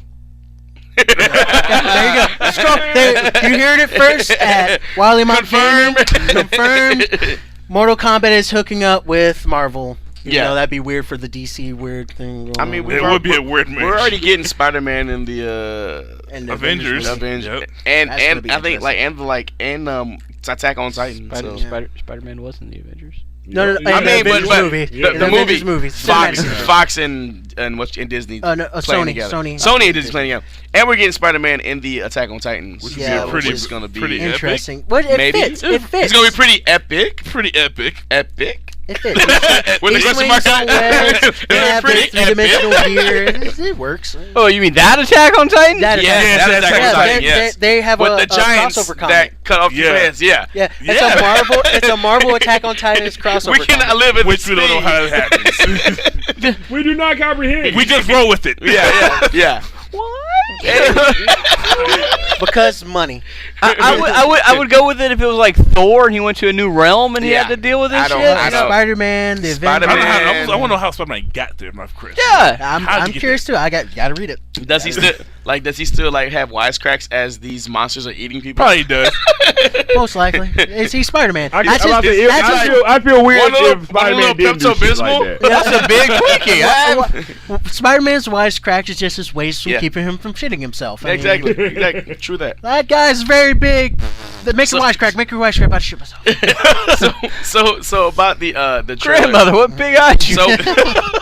There you go. Scroll, there, you heard it first at Wollie Mopped Gaming. Confirmed. Mortal Kombat is hooking up with Marvel. You know, that'd be weird for the DC weird thing. I mean, it would be a weird mix. We're already getting Spider-Man in the Avengers. and That's gonna and be I think interesting. Attack on Titan. So. Spider-Man was in the Avengers. No, I mean, but movie. the In the movie, Avengers movie. Fox, Cinematic. Fox and what's in Disney playing Sony, together. Sony. and Disney playing together, and we're getting Spider-Man in the Attack on Titan, which Yeah, pretty- is going to be pretty Interesting. But it Maybe. fits. It fits. It's going to be pretty epic. Pretty epic. Epic. It fits. With the He question swings mark on on webs. it. They have Pretty this three-dimensional gear. It works. Oh, you mean that Attack on Titan? That Yeah, Yes, that's that's Attack on right. Titan. Yes. They have With a the giants crossover comic. that cut off your Yeah. heads. Yeah. Yeah, it's a Marvel Attack on Titans crossover. We cannot comic. live in Which this we don't know thing. how it happens. We do not comprehend. We just roll with it. Yeah. Because money. I would go with it if it was like Thor and he went to a new realm and he Yeah. had to deal with this I don't- shit. I don't- Spider-Man, the Spider-Man. Avengers. I want to know how Spider-Man got there, my Chris. Yeah. I'm How'd you get curious too. I gotta read it. Does he still have wisecracks as these monsters are eating people? Probably does. Most likely. Is he Spider-Man? I That's his- that's his- feel weird One little- if Spider-Man one didn't do little shit like Pepto-Bismol? that. That's a big Twinkie. Spider-Man's wisecrack is just his ways from Yeah. keeping him from shitting himself. I mean, Exactly. True that. that guy's very big. Make So- a wisecrack. Make your wisecrack about to shit myself. So about the trailer. Grandmother, what big eyes you So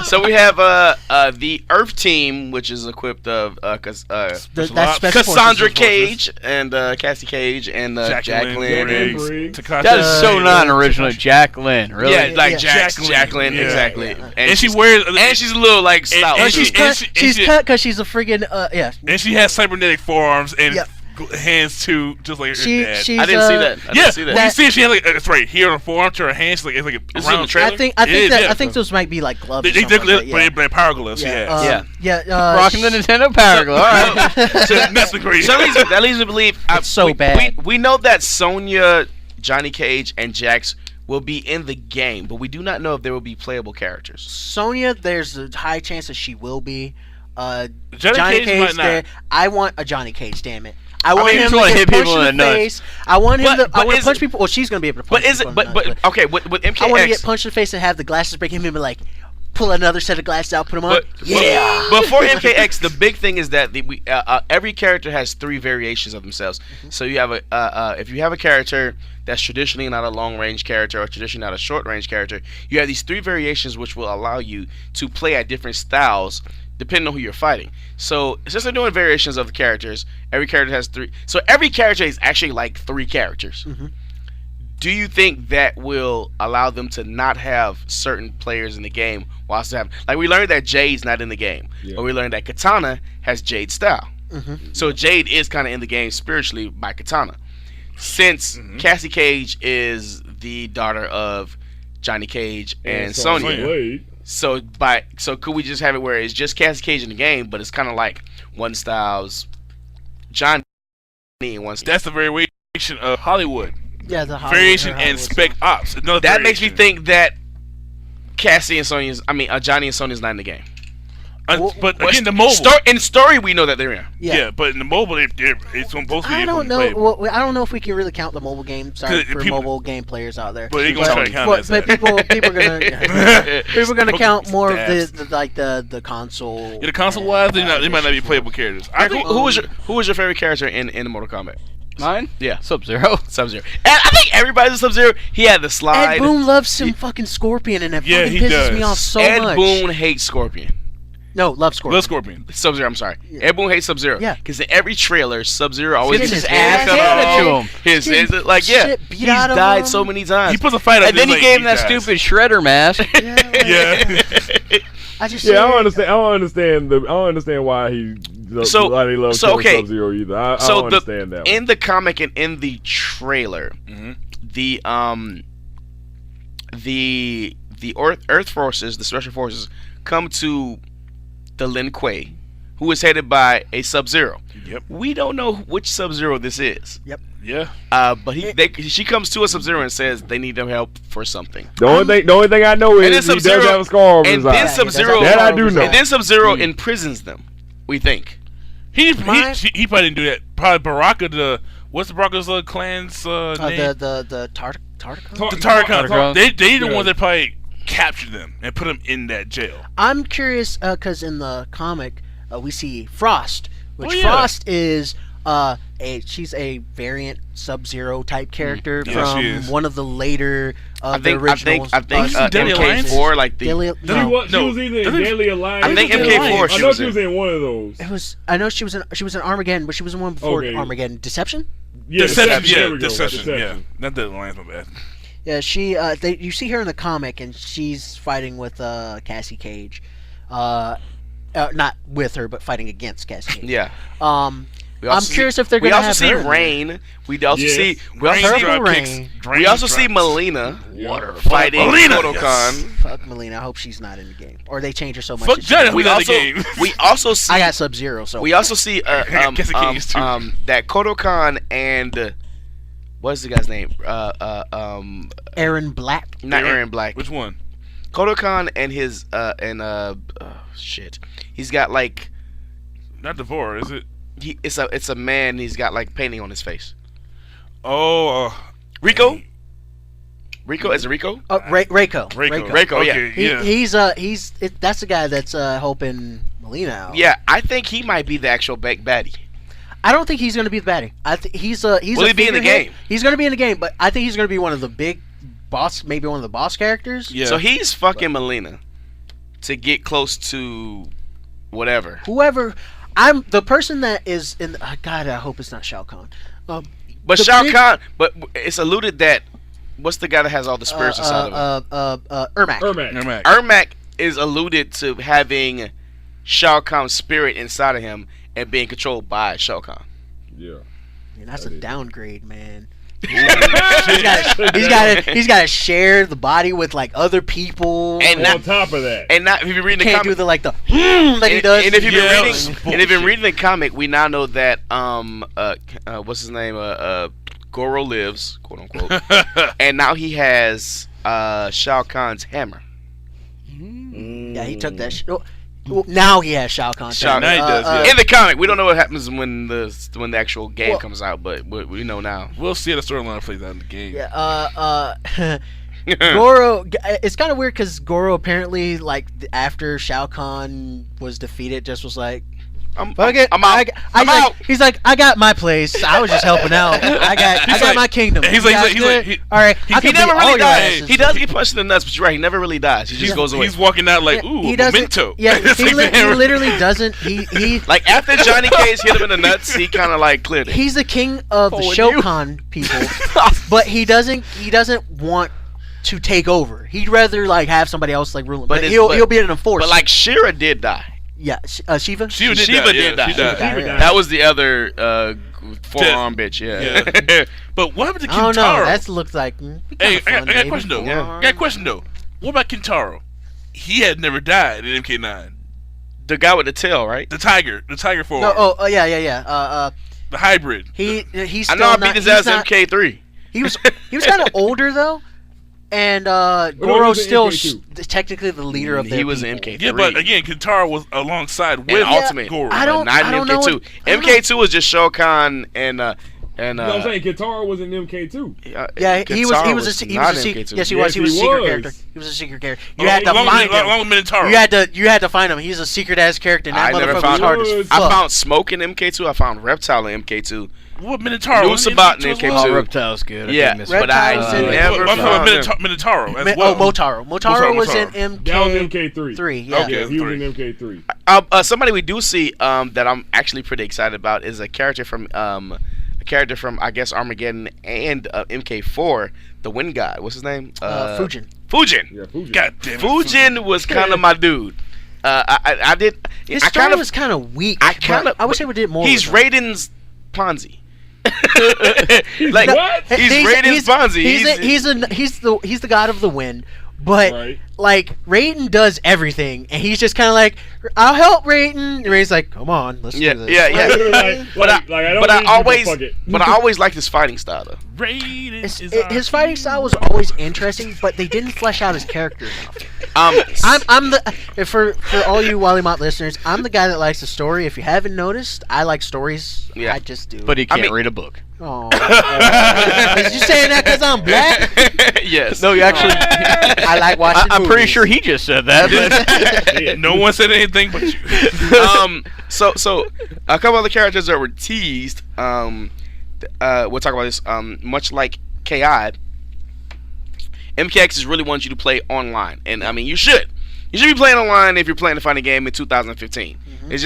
so we have the Earth team, which is equipped of That's special Cassandra forces. Cage and Cassie Cage and Jacqueline. Briggs, Briggs. Takashi. That is so non-original. Jacqueline, really? Yeah, like Yeah. Jacqueline, Yeah. exactly. Yeah. And she wears. and she's a little like stout. and She's she- cut. and She's she- cut because she's a friggin' yeah. And she has cybernetic forearms and Yep. hands too, just like her dad. She's. I didn't see that. I Yeah, didn't see when that. you see it, she has like it's right here on her forearm to her hands. It's like This is in around the trailer? I think It is, yeah. I think those might be like gloves. They or something like that, they're power gloves. Yeah. Rocking the Nintendo Power Glove. All right. So that's the great. So that leads me to believe It's so bad. We know that Sonya, Johnny Cage, and Jax will be in the game, but we do not know if there will be playable characters. Sonya, there's a high chance that she will be. Johnny Cage might not. there. I want a Johnny Cage. Damn it. I want mean, you him just to wanna get hit punched people in in the the nuts. face. I want him But- to. but I want to is punch it- people. Well, she's gonna be able to punch. But is people it? in the nuts, But okay, with MKX. I want to get punched in the face and have the glasses break him and be like, pull another set of glasses out, put them on. But, but for MKX, the big thing is that every character has 3 variations of themselves. So you have if you have a character that's traditionally not a long range character or traditionally not a short range character, you have these 3 variations which will allow you to play at different styles depending on who you're fighting. So since they're doing variations of the characters, every character has 3. So every character is actually like 3 characters. Do you think that will allow them to not have certain players in the game while still having, like we learned that Jade's not in the game, Yeah. but we learned that Katana has Jade's style. So Jade is kind of in the game spiritually by Katana. Since Cassie Cage is the daughter of Johnny Cage and Sonya, Blade. so could we just have it where it's just Cassie Cage in the game, but it's kind of like one style's Johnny and one style. That's the variation of Hollywood. Yeah, the Hollywood, Variation her and Hollywood Spec stuff. Ops. Another That makes me variation. think that Johnny and Sonya's not in the game. But again, the mobile. In story, we know that they're in. Yeah, but in the mobile, it's supposed to be. I able don't to know. play. Well, I don't know if we can really count the mobile game. Sorry 'Cause for people- mobile game players out there. But they gonna try to count but, that. but people are gonna count more of Stabs. the console. Yeah, the console wise, they might not be playable characters. I think Who was your favorite character in the Mortal Kombat? Mine? Yeah. Sub-Zero. Sub-Zero. And I think everybody's a Sub-Zero. He had the slide. Ed Boon loves some fucking Scorpion, and that Yeah, fucking he pisses me does. off so Ed much. Boon hates Scorpion. No, love Scorpion. Love Scorpion. Sub-Zero, I'm sorry. Ed Boon hates Sub-Zero. Yeah. Because in every trailer, Sub-Zero always Getting gets his his ass ass cut handed off. to him. His Getting like, yeah. shit beat He's out of died him. so many times. He puts a fight up. And then he gave him that stupid Shredder mask. Yeah. I just Yeah, I don't understand. I don't understand why he. So- why they love so, okay. Sub-Zero either. I So don't understand that. in the comic and in the trailer, Mhm. the the Earth forces, the special forces, come to the Lin Kuei, who is headed by a Sub-Zero. Yep. We don't know which Sub-Zero this is. Yeah. But she comes to a Sub-Zero and says they need their help for something. The only thing I know is he does have a scar over and his then eye. Sub-Zero, That I do know. And then Sub-Zero imprisons them. We think. He probably didn't do that. Probably Baraka. What's the Baraka's clan's name? The Tartakovs? The Tartakovs. They the Yeah. ones that probably captured them and put them in that jail. I'm curious because in the comic we see Frost, which Oh, yeah. Frost is she's a variant Sub-Zero type character Yeah, she from is. one of the later I the think originals. Deadly Alliance? MK4 like the. Deadly- She no. was either in Deadly Alliance. I think or- MK4 I she know was she was in one of those. It was. I know she was in Armageddon, but she was in one before Okay. Armageddon. Deception. Yeah, Deception. there Yeah, we go. Deception. Yeah. Not Deadly Alliance, my bad. Yeah, she. You see her in the comic, and she's fighting with Cassie Cage. Not with her, but fighting against Cassie Cage. Yeah. We I'm also curious see- if they're We gonna also have see her in there. Rain. We also Yes. see. Purple Rain. We also see Melina Water. fighting Melina, Kodokan. Fuck Melina. I hope she's not in the game, or they change her so much. Fuck that she- Johnny. We Who's in the also game? we also see I got Sub-Zero, so we also see Guess it is too. that Kodokan and what's the guy's name? Aaron Black. Not Aaron Black. Which one? Kodokan and his shit. He's got like Not Devore, is it? it's a man. He's got like painting on his face. Oh, Rico. Rico is it Rico? Reiko. Reiko, yeah. He's that's the guy that's helping Melina out. Yeah, I think he might be the actual baddie. I don't think he's going to be the baddie. I think he's Will a he be in the figurehead. game? He's going to be in the game, but I think he's going to be one of the big boss, maybe one of the boss characters. Yeah. So he's fucking Melina to get close to whatever. Whoever, I'm the person that is in. God, I hope it's not Shao Kahn. But the Shao big- Kahn, but it's alluded that what's the guy that has all the spirits inside of him? Ermac. Ermac. Ermac is alluded to having Shao Kahn's spirit inside of him and being controlled by Shao Kahn. Yeah. Man, that's a downgrade, man. He's got to share the body with like other people. And On not, top of that, and not if you read the can't comic, do the like the like he does. And if you've been Yeah, reading, that's and if you've been bullshit. reading the comic, we now know that what's his name? Goro lives, quote unquote, and now he has Shao Kahn's hammer. Yeah, he took that. Well, now he has Shao Kahn. Shao- now he does, yeah. In the comic, we don't know what happens when the actual game Well- comes out, but we know now. We'll see how the storyline plays out in the game. Yeah. Goro. It's kind of weird because Goro apparently like after Shao Kahn was defeated, just was like, "Fuck it, I'm out. I'm like, out. He's like, I got my place. I was just helping out. I got like- my kingdom. he's You like- guys he's good? like- all right. I He can never beat all really your dies. asses." He does get punched in the nuts, but you're right. He never really dies. He just goes away. He's walking out like, ooh, He doesn't. memento. Yeah, It's he, like the he hammer. literally doesn't. He Like after Johnny Cage hit him in the nuts, he kind of like cleared it. he's the king of the Oh, and Shokan people, but he doesn't want to take over. He'd rather like have somebody else like ruling. But it's- he'll be an enforcer. But like Shira did die. yeah, Shiva. Shiva Shiva did die. did die. She died. Yeah. That was the other forearm bitch. Yeah. Yeah. But what happened to I don't know. Kintaro? That looks like. Hey, kinda I fun, got a maybe. question though. Yeah. I got a question though. What about Kintaro? He had never died in MK9. The guy with the tail, right? The tiger form. No, yeah. The hybrid. He's I still know I not. beat his he's ass not- MK3. He was kind of older though, and he Goro's was in still MK2. technically the leader of their He was people. in MK3. Yeah, but again, Kintaro was alongside with Ultimate. Goro. I don't- Not I in don't know MK2. what- I don't know. MK2 was just Shao Kahn and you know what I'm saying? Kitara was in MK2. Yeah, he was not a in secret. MK2. Yes, he Yes, was. He was a he secret was. character. He was a secret character. You had to along find with, him. along with Minotauro. You had to find him. He's a secret ass character. And that I never motherfucker was found hard him. as I fuck. found Smoke in MK2. I found Reptile in MK2. What Minotauro? Knew Sabat in as MK2. well? Oh, Reptile's good. Yeah, but I Reptile's in- never I'm talking found about him. Minotauro as well. Motaro. Motaro was in Motaro. That was MK3. MK3. Yeah. Okay. Yeah, he was Three. in MK3. Somebody we do see that I'm actually pretty excited about is a character from I guess Armageddon and MK4, the Wind God. What's his name? Fujin. Fujin. Yeah, Fuji. God damn it. Fujin was kind of my dude. I did. His I story kind of. was kind of weak. I kind of. I wish they would did more. He's with him. Raiden's Ponzi. like What? he's Raiden's Fonzie. He's the god of the wind, but Right. like Raiden does everything, and he's just kind of like, I'll help Raiden. And Raiden's like, come on, let's Yeah, do this. yeah, yeah. But I don't But I need you, always, fuck it. but I always liked his fighting style though. Raiden is His fighting style was always interesting, but they didn't flesh out his character enough. I'm the for all you Wollie Mopped listeners, I'm the guy that likes the story. If you haven't noticed, I like stories. Yeah. I just do. But he can't mean- read a book. Oh, is you saying that because I'm black? Yes. No, you actually. I like watching. I'm pretty movies. sure he just said that. But no one said anything but you. So a couple other characters that were teased. We'll talk about this. Much like KI, MKX is really wants you to play online, and I mean you should. You should be playing online if you're playing the fighting game in 2015. If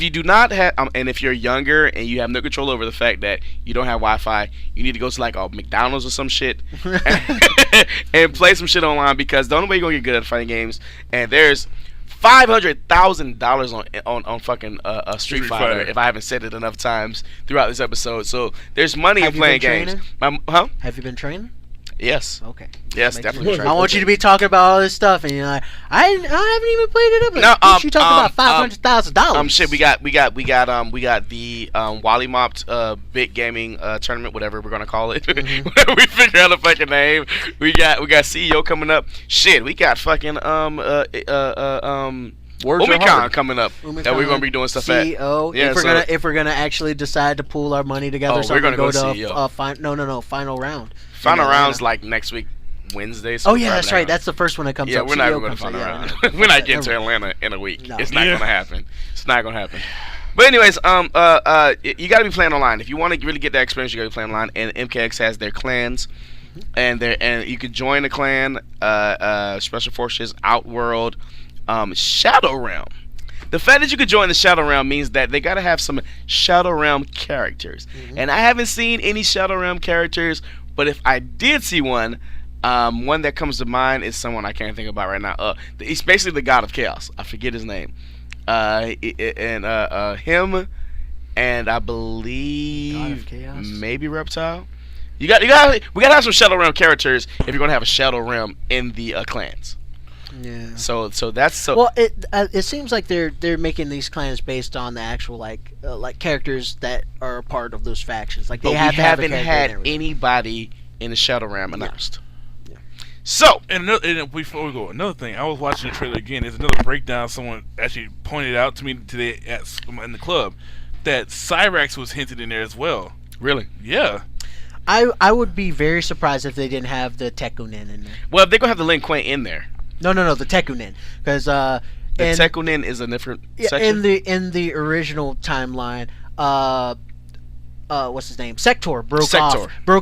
you do not have, and if you're younger and you have no control over the fact that you don't have Wi-Fi, you need to go to like a McDonald's or some shit and play some shit online, because the only way you're gonna get good at fighting games, and there's $500,000 on fucking Street Fighter. If I haven't said it enough times throughout this episode, so there's money in playing games. Have you been training? Yes. Okay. Yes, Make definitely. I want you to be talking about all this stuff, and you're like, I haven't even played it up. Like, No, you talking about $500,000? Shit, we got the Wollie Mopped big gaming tournament, whatever we're gonna call it. Whatever we figure out a fucking name. We got CEO coming up. Shit, we got fucking Omicron coming up that we're gonna be doing stuff at. CEO. Yeah, If we're gonna actually decide to pool our money together, so we're we gonna can go go to to CEO. final round. Final rounds like next week, Wednesday. So Oh yeah, that's right. That's the first one that comes yeah, up. we're not CEO even going to comes final up, round. yeah. We're not getting to Atlanta in a week. No. It's not Yeah. going to happen. It's not going to happen. But anyways, you got to be playing online. If you want to really get that experience, you got to be playing online. And MKX has their clans, and you can join the clan, Special Forces, Outworld, Shadow Realm. The fact that you could join the Shadow Realm means that they got to have some Shadow Realm characters. And I haven't seen any Shadow Realm characters, but if I did see one that comes to mind is someone I can't think about right now. He's basically the God of Chaos. I forget his name. Him and I believe God of Chaos? maybe Reptile. We gotta have some Shadow Realm characters if you're gonna have a Shadow Realm in the clans. Yeah. So that's so. Well, it seems like they're making these clans based on the actual like characters that are a part of those factions. Like but they we have to have a haven't character had and everything. anybody in the Shadow Realm announced. Yeah. So And before we go, another thing, I was watching the trailer again. There's another breakdown. Someone actually pointed out to me today in the club that Cyrax was hinted in there as well. really, Yeah. I would be very surprised if they didn't have the Tekunin in there. well, if they're gonna have the Lin Kuei in there. No, the Tekunin, because The Tekunin is a different section. in the original timeline, what's his name? Sector broke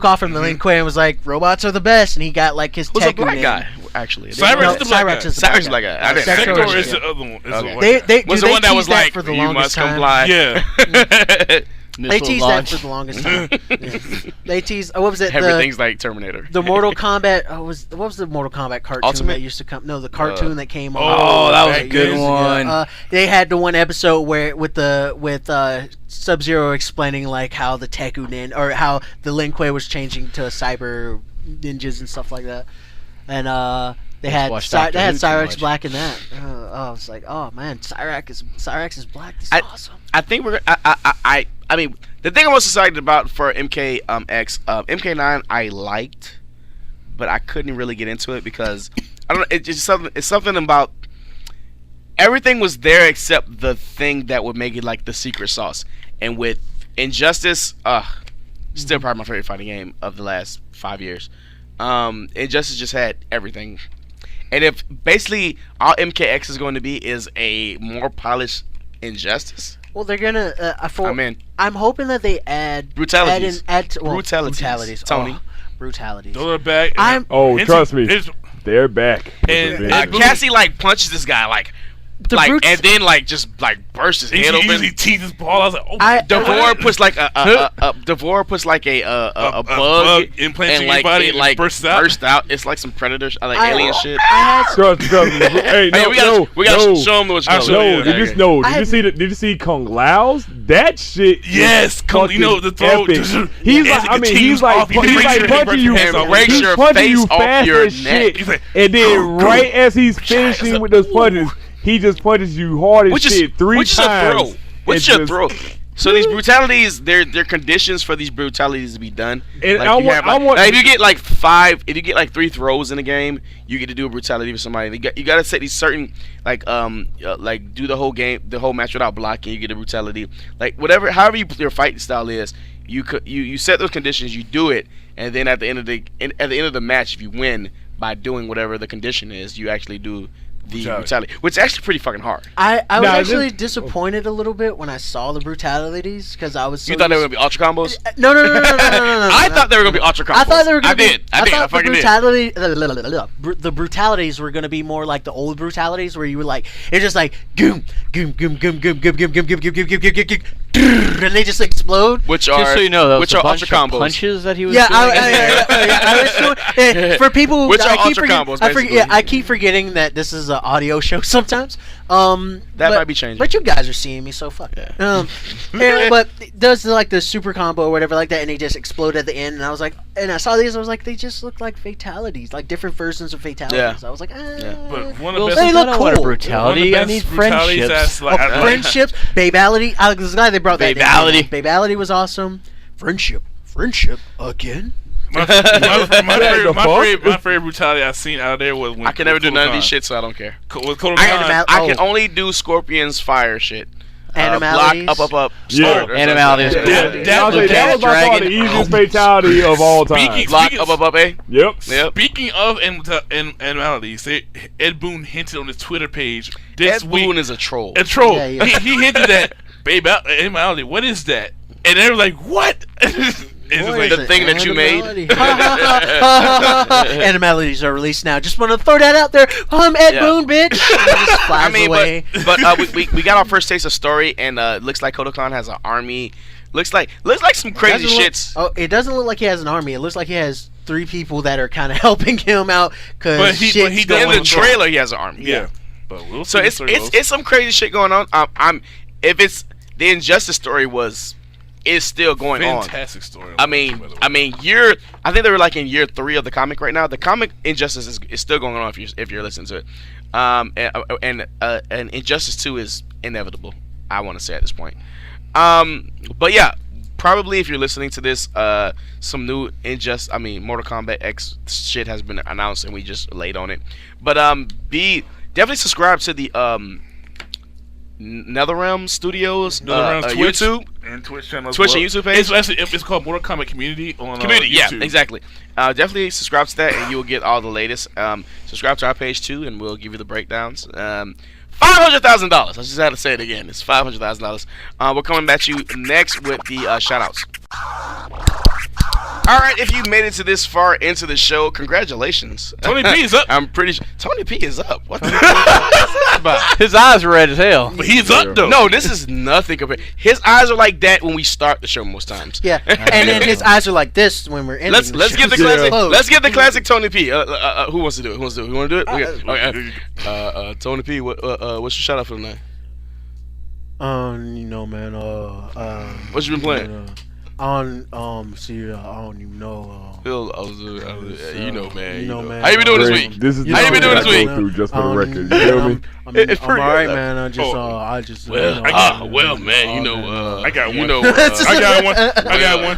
off from the Lin Kuei and was like, robots are the best, and he got like his Who's Tekunin. a black guy? Actually, Cyrax is the black guy. is the Cyrax is black black guy. guy. I didn't Sector Sector is- is the other one. Is the Okay. white guy. was Do the one that tease was like, for the you longest must time? comply. Yeah. They Missile teased launch. that for the longest time. Yeah. They teased. What was it? Everything's like Terminator. The Mortal Kombat. What was the Mortal Kombat cartoon Ultimate? that used to come? No, the cartoon that came on. Oh, that was a good years ago. one. They had the one episode where with Sub-Zero explaining like how the Tekunin or how the Lin Kuei was changing to cyber ninjas and stuff like that, and they had watched Doctor Who too Cyrax much. Black in that. I was like, oh man, Cyrax is black. This is awesome. I think we're. I mean, the thing I'm most excited about for MKX, MK9, I liked, but I couldn't really get into it because I don't know. It's just something. It's something about everything was there except the thing that would make it like the secret sauce. And with Injustice, still probably my favorite fighting game of the last 5 years. Injustice just had everything. And if basically all MKX is going to be is a more polished Injustice, Well, they're gonna. I'm in. I'm hoping that they add Brutalities. brutalities. Tony. Oh, brutalities. Those are back. I'm- Oh, It's- trust me. it's- they're back. And- Revenge. Cassie like punches this guy like and then like just like burst his head open. He teased his ball. I was like, oh. Devore puts like a bug implanted in and your body it like bursts out. It's like some predator, like alien shit. Trust me. Hey, we gotta show him what's going on. Did you see Kung Lao's? That shit. Yes, you know the throw. He's like punching you. Breaks your face off your neck. And then right as he's finishing with those punches, he just punches you hard as shit 3 times. Which is a throw. So these brutalities, they're conditions for these brutalities to be done. And like, if you get like 3 throws in a game, you get to do a brutality with somebody. You got to set these certain like do the whole game, the whole match without blocking. You get a brutality, like however your fighting style is. You set those conditions, you do it, and then at the end of the match, if you win by doing whatever the condition is, you actually do the brutality, which is actually pretty fucking hard. I was actually disappointed a little bit when I saw the brutalities because I was. You thought they were gonna be ultra combos? No. I thought they were gonna be ultra combos. I thought they were gonna be. I thought the brutalities were gonna be more like the old brutalities where you were like, it's just like goom, and they just explode. Which Just are so you know, which are ultra combos. Punches that he was. Yeah, doing. I was doing, for people. Which are ultra combos. I keep forgetting that this is an audio show sometimes. Might be changing. But you guys are seeing me, so fuck. Yeah. But does like the super combo or whatever like that, and they just explode at the end. And I was like, and I saw these, I was like, they just look like fatalities, like different versions of fatalities. Yeah. I was like, But one of Well, the they best, look I don't want a cool. brutality. I need friendships. Friendships, babality. I was glad they brought that. Babality. Babality was awesome. Friendship again. my favorite brutality I've seen out there was when I can never do none of these shit, so I don't care. With Kotal I can only do Scorpion's fire shit. Animalities. Block, up. Yeah. Animalities. That was by far the easiest fatality of all time. Block, up, eh? Yep. Speaking of animalities, Ed Boon hinted on his Twitter page this Ed week. Boon is a troll. A troll. Yeah. He hinted that, babe, animality, what is that? And they were like, what? It's Like the thing that you made. Animalities are released now. Just want to throw that out there. I'm Ed Boon, bitch. Just flies away. but we got our first taste of story, and looks like Kodokan has an army. Looks like some crazy shits. It doesn't look like he has an army. It looks like he has 3 people that are kind of helping him out. But he in the trailer, he has an army. Yeah. But we'll so see it's some crazy shit going on. If it's the Injustice story is still going fantastic story. I mean, I think they were like in year 3 of the comic right now. The comic Injustice is still going on if you're listening to it. And Injustice 2 is inevitable, I want to say at this point. But yeah, probably if you're listening to this, some new Mortal Kombat X shit has been announced and we just laid on it. But definitely subscribe to the NetherRealm Studios YouTube and Twitch channel, Twitch and YouTube page. It's called Mortal Kombat Community on YouTube. Yeah, exactly. Definitely subscribe to that, and you will get all the latest. Subscribe to our page too, and we'll give you the breakdowns. $500,000. I just had to say it again. It's $500,000. We're coming back to you next with the shout-outs. All right, if you made it to this far into the show, congratulations. Tony P is up. I'm pretty sure Tony P is up. What the about? His eyes are red as hell. But he's up though. No, this is nothing compared. His eyes are like that when we start the show most times. Yeah, and then his eyes are like this when we're ending. Let's get the classic. Yeah. Let's get the classic Tony P. Who wants to do it? You want to do it? Okay. Tony P. What's your shout out for tonight? You know, man. What you been playing? I don't even know. You know, man. Man. How you been doing this week? How you been doing this week? Just for the record, you feel me? It's I'm pretty alright, good. man. Well, man. You know, I got one. You know, I got one. I got one.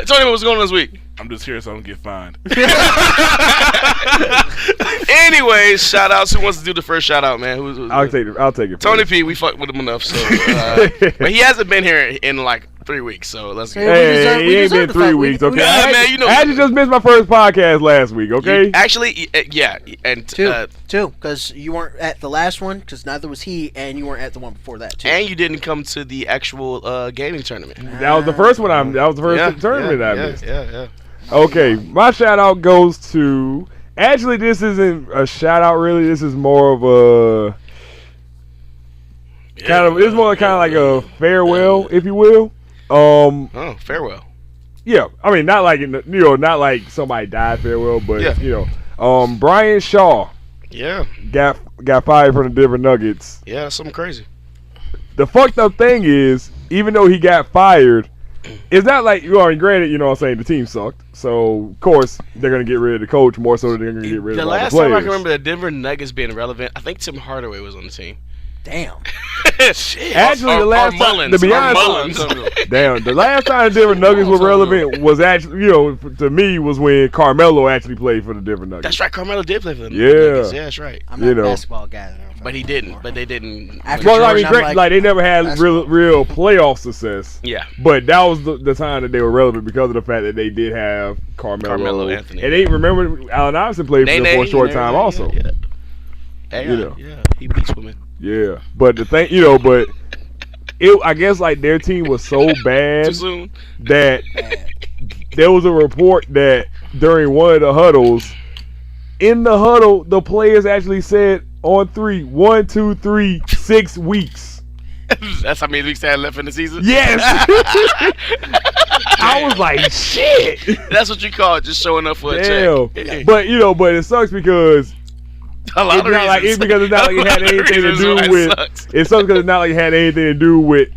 Tell me what's going on this week. I'm just here so I don't get fined. Anyways, shout outs. Who wants to do the first shout out, man? I'll take it. Tony P. We fucked with him enough, so but he hasn't been here in like 3 weeks, so let's go. Hey, he ain't been 3 weeks, okay? Man, you know, I just missed my first podcast last week, okay? Actually, yeah, and two, because you weren't at the last one, because neither was he, and you weren't at the one before that too. And you didn't come to the actual gaming tournament. That was the first one. That was the first tournament I missed. Yeah. Okay, my shout out goes to. Actually, this isn't a shout out really. This is more of It's more kind of like a farewell, if you will. Oh, farewell. Yeah, I mean, not like not like somebody died farewell, but Brian Shaw Yeah. got fired from the Denver Nuggets. Yeah, that's something crazy. The fucked up thing is, even though he got fired, it's not like, granted, what I'm saying, the team sucked. So, of course, they're going to get rid of the coach more so than they're going to get rid The of all the last players. time I can remember the Denver Nuggets being relevant, I think Tim Hardaway was on the team. Damn. Shit. Actually, the last time, to be honest, damn, the last time the Denver Nuggets were relevant was actually, to me, was when Carmelo actually played for the Denver Nuggets. That's right. Carmelo did play for them. Yeah. Nuggets. Yeah, that's right. I'm not a basketball guy. But he didn't. But they didn't. After Well, I mean, Jordan, I'm like they never had real playoff success. Yeah. But that was the time that they were relevant because of the fact that they did have Carmelo Anthony. And they remember Allen Iverson played for them for a short time also. Yeah. Yeah. He beats women. Yeah. But the thing, but I guess like their team was so bad Too soon. that there was a report that during one of the huddles, in the huddle, the players actually said on 3, 1, 2, 3, 6 weeks. That's how many weeks they had left in the season? Yes. I was like, shit. That's what you call it, just showing up for a Damn. check. But it sucks because A lot of reasons. because it's not like it had anything to do with. Sucks. It sucks because it's not like it had anything to do with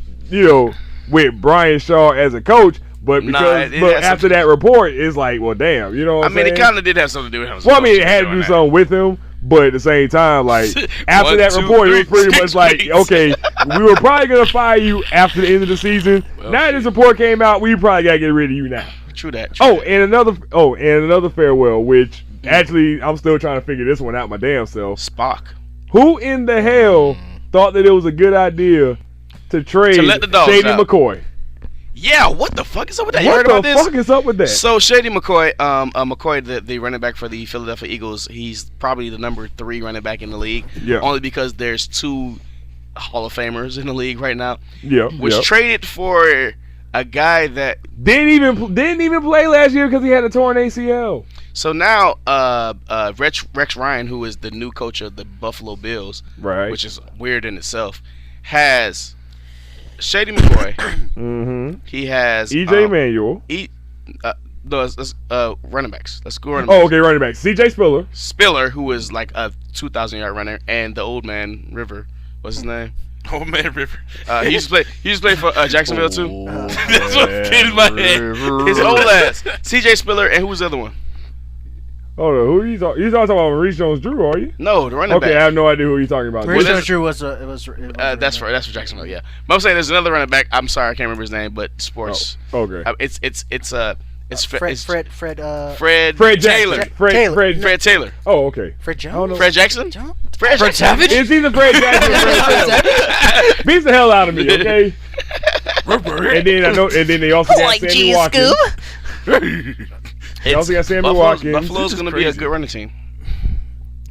with Brian Shaw as a coach. But because after that report, it's like, well, damn, what I'm saying? it kind of did have something to do with him. Well, I mean, it had to do something with him. But at the same time, like, after 1, that 2, report, 3, it was pretty 6 much like, weeks. okay, we were probably going to fire you after the end of the season. Now this report came out, we probably got to get rid of you now. True that. And another farewell, which actually I'm still trying to figure this one out my damn self. Spock. Who in the hell thought that it was a good idea to trade let the dogs Shady out. McCoy? Yeah, what the fuck is up with that? You What heard the about this? fuck is up with that? So Shady McCoy, the running back for the Philadelphia Eagles, he's probably the number 3 running back in the league. Yeah. Only because there's 2 Hall of Famers in the league right now. Yeah. Was traded for a guy that didn't even play last year because he had a torn ACL. So now Rex Ryan, who is the new coach of the Buffalo Bills, Right. which is weird in itself, has Shady McCoy. Mm-hmm. He has EJ Manuel. Running backs. Let's go running backs. Oh, okay, running back. CJ Spiller. Spiller, who is like a 2,000-yard runner, and the old man River. What's his name? Oh man, River. He used to play for Jacksonville too. That's what came in my head. His old ass. CJ Spiller, and who's the other one? Hold on, who you talking? You're talking about Maurice Jones-Drew, are you? No, the running Okay, I back. have no idea who you're talking about. Maurice Well, Jones-Drew was That's for Jacksonville, yeah. But I'm saying there's another running back. I'm sorry, I can't remember his name, but sports. Oh, okay. It's Fred Taylor. Jackson. Fred Taylor. Oh, okay. Fred Jones. Fred Jackson. Fred Jackson. Savage. It's either Fred Jackson or Fred Taylor. Beats the hell out of me, okay? and then they also got Sammy Watkins. They also got Sammy Watkins. Buffalo's gonna be a good running team.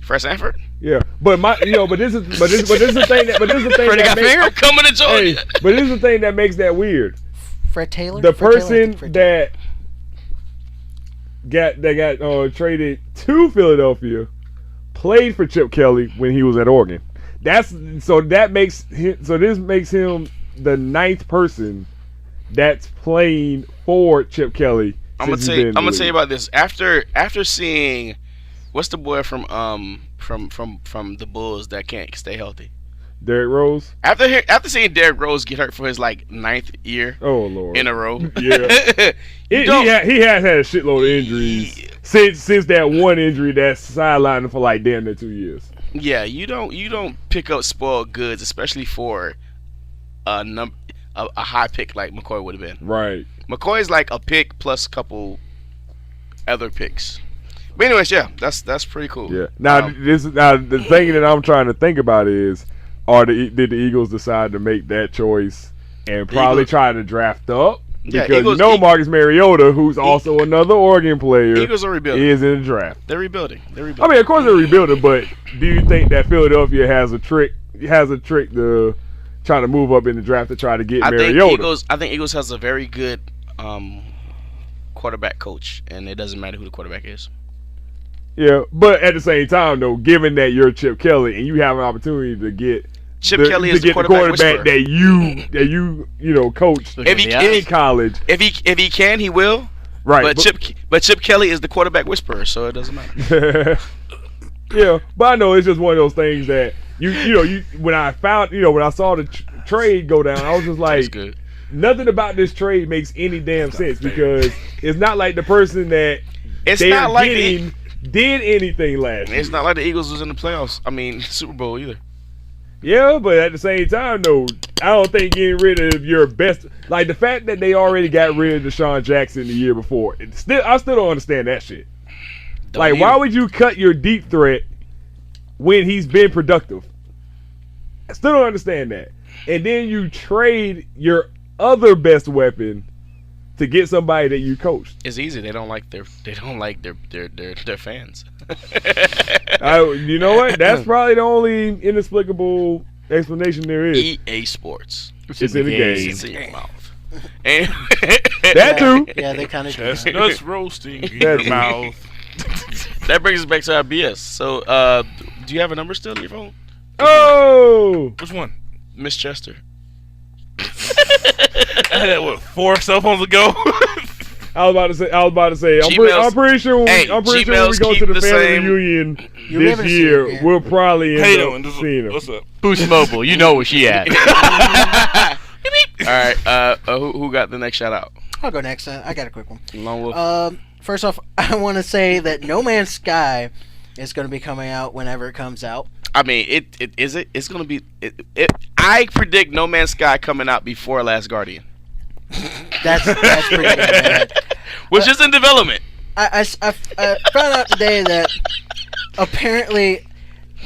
Fred Sanford. Yeah, but this is the thing that makes, I'm coming to join you. but this is the thing that makes that weird. Fred Taylor. The Fred person Taylor, that got traded to Philadelphia played for Chip Kelly when he was at Oregon. This makes him the 9th person that's playing for Chip Kelly. I'm gonna tell you about this. After seeing what's the boy from the Bulls that can't stay healthy? Derrick Rose. After seeing Derrick Rose get hurt for his 9th year Oh Lord. in a row. Yeah. he has had a shitload of injuries since that one injury that's sidelined for damn near 2 years. Yeah, you don't pick up spoiled goods, especially for a high pick like McCoy would have been. Right. McCoy's like a pick plus a couple other picks. But anyways, yeah, that's pretty cool. Yeah. Now the thing that I'm trying to think about is, did the Eagles decide to make that choice and probably try to draft up? Yeah, Because Marcus Mariota, who's also another Oregon player, Eagles are rebuilding. is in the draft. They're rebuilding. I mean, of course they're rebuilding, but do you think that Philadelphia has a trick to try to move up in the draft to try to get Mariota? I think Eagles has a very good quarterback coach, and it doesn't matter who the quarterback is. Yeah, but at the same time, though, given that you're Chip Kelly and you have an opportunity to get Chip Kelly to is the get the quarterback quarterback whisperer. that you know coached If he in college. If he can, he will. Right. But Chip Kelly is the quarterback whisperer, so it doesn't matter. Yeah, but I know it's just one of those things that you when I saw the trade go down, I was just That's like, good. nothing about this trade makes any damn sense because it's not like the person that It's they're not like getting did anything last year. It's not like the Eagles was in the playoffs. I mean, Super Bowl either. Yeah, but at the same time, though, I don't think getting rid of your best, like the fact that they already got rid of Deshaun Jackson the year before, I still don't understand that shit. Like, why would you cut your deep threat when he's been productive? I still don't understand that. And then you trade your other best weapon to get somebody that you coached. It's easy. They don't like their fans. You know what? That's probably the only inexplicable explanation there is. EA Sports. It's in the game. It's in your mouth. And That too. Yeah, they kind of do. Chestnuts roasting in your mouth. that brings us back to our BS. So, do you have a number still on your phone? Oh, Which one? Miss Chester. I had that, 4 cell phones ago? I was about to say. I'm Gmails- pretty sure. Hey, I'm pretty sure when we Gmails go to keep the the family same. reunion You'll be able this to see year, it, yeah. we'll probably How you end doing? up seeing them. What's up? Boost Mobile, you know where she at. All right. Who got the next shout out? I'll go next. I got a quick one. Lone Wolf. First off, I want to say that No Man's Sky is going to be coming out whenever it comes out. I mean, it's gonna be. I predict No Man's Sky coming out before Last Guardian, That's pretty good, man. which is in development. I found out today that apparently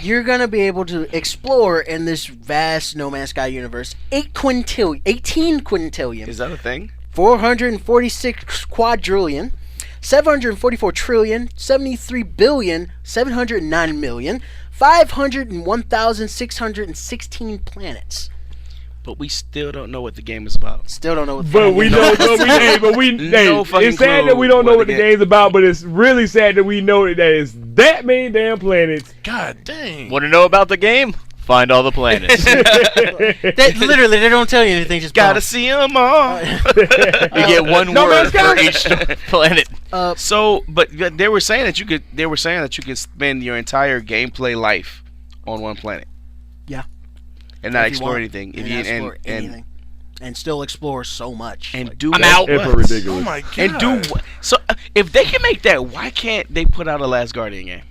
you're going to be able to explore in this vast No Man's Sky universe 18 quintillion, Is that a thing? 446 quadrillion, 744 trillion, 73 billion, 709 million, 501,616 planets. But we still don't know what the game is about. Still don't know what. But we know. No fucking it's sad clue that we don't know what what the the game- game's about, but it's really sad that we know that it's that many damn planets. God dang. Want to know about the game? Find all the planets. Literally, they don't tell you anything. Just Gotta see them all. You get one No word Man's for each planet. So, but they were saying that you could. They were saying that you could spend your entire gameplay life on one planet. Yeah. And not If you explore want. anything. And explore anything. And still explore so much. And Like, do I'm what? out. That's What? ridiculous. Oh my god. And do what? So if they can make that, why can't they put out a Last Guardian game?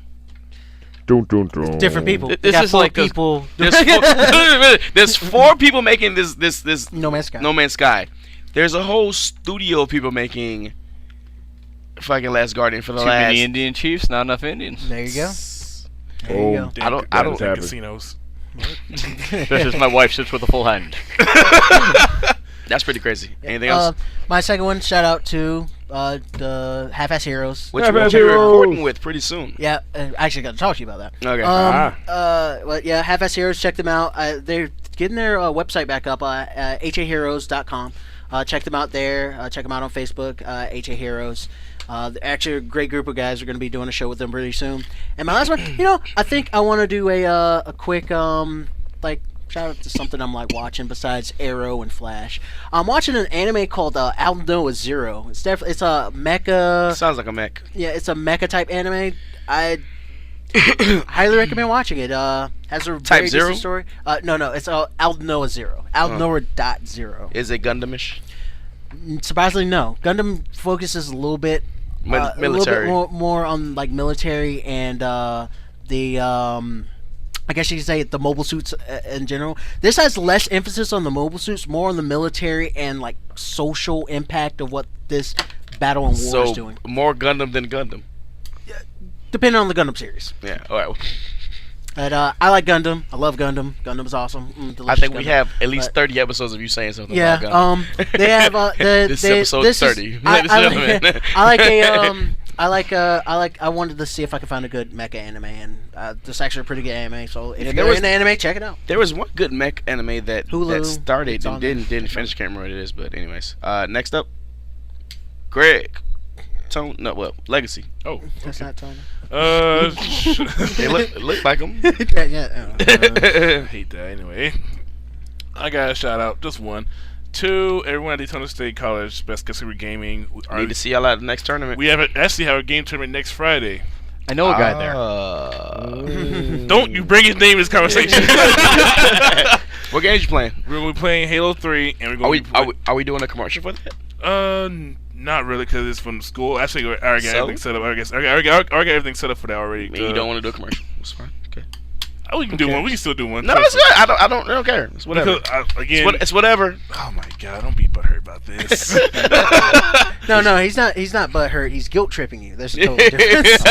Dun, dun, dun. different people. This They got is four like those- people. There's 4 people making this No Man's Sky. No Man's Sky. There's a whole studio of people making fucking Last Guardian for the Too last. many Indian chiefs, not enough Indians. There you go. There Oh. you go. I don't. happen. Casinos. This is my wife sits with a full hand. That's pretty crazy. Anything else? My second one, shout out to the Half-Ass Heroes. Which Half-Ass we're Heroes. recording with pretty soon. Yeah, I actually got to talk to you about that. Okay. Well, yeah, Half-Ass Heroes, check them out. They're getting their website back up, haheroes.com. Check them out there. Check them out on Facebook, HA Heroes. They're actually a great group of guys. We're going to be doing a show with them pretty soon. And my last one, I think I want to do a quick, shout out to something I'm watching besides Arrow and Flash. I'm watching an anime called Alno Zero. It's a mecha. Sounds like a mech. Yeah, it's a mecha type anime. I highly recommend watching it. Has a very Zero? decent story. No, it's Alnoa Zero. Alnoa.0. Is it Gundamish? Surprisingly, no. Gundam focuses a little bit, Military. a little bit more on military and I guess you could say the mobile suits in general. This has less emphasis on the mobile suits, more on the military and social impact of what this battle and war is doing. More Gundam than Gundam. Depending on the Gundam series. Yeah. All right. But I like Gundam. I love Gundam. Gundam's awesome. I Delicious think we Gundam. have at least But- 30 episodes of you saying something Yeah. about Gundam. They have This is episode 30. Ladies and gentlemen. I wanted to see if I could find a good mecha anime, and this is actually a pretty good anime. So if Yeah, you're there was- into anime, check it out. There was one good mech anime that Hulu, started it's and on there. didn't finish. Can't remember what it is, but anyways. Next up, Greg. Legacy. Oh, That's not Tony. They look like them. Yeah, I hate that anyway. I got a shout out, just one. 2, everyone at Daytona State College, Best Consumer Gaming. Need to see y'all at the next tournament. We actually have a game tournament next Friday. I know a guy there. Don't you bring his name in this conversation. What games you playing? We're playing Halo 3, and we're going to Are we doing a commercial for that? Not really, because it's from school. Actually, I already got So? everything set up. I got everything set up for that already. You don't want to do a commercial. It's fine. Okay. We can do one. We can still do one. No, it's good. I don't care. It's whatever. Because, again, It's whatever. oh my god, don't be butthurt about this. No, he's not butthurt. He's guilt tripping you. There's a total difference.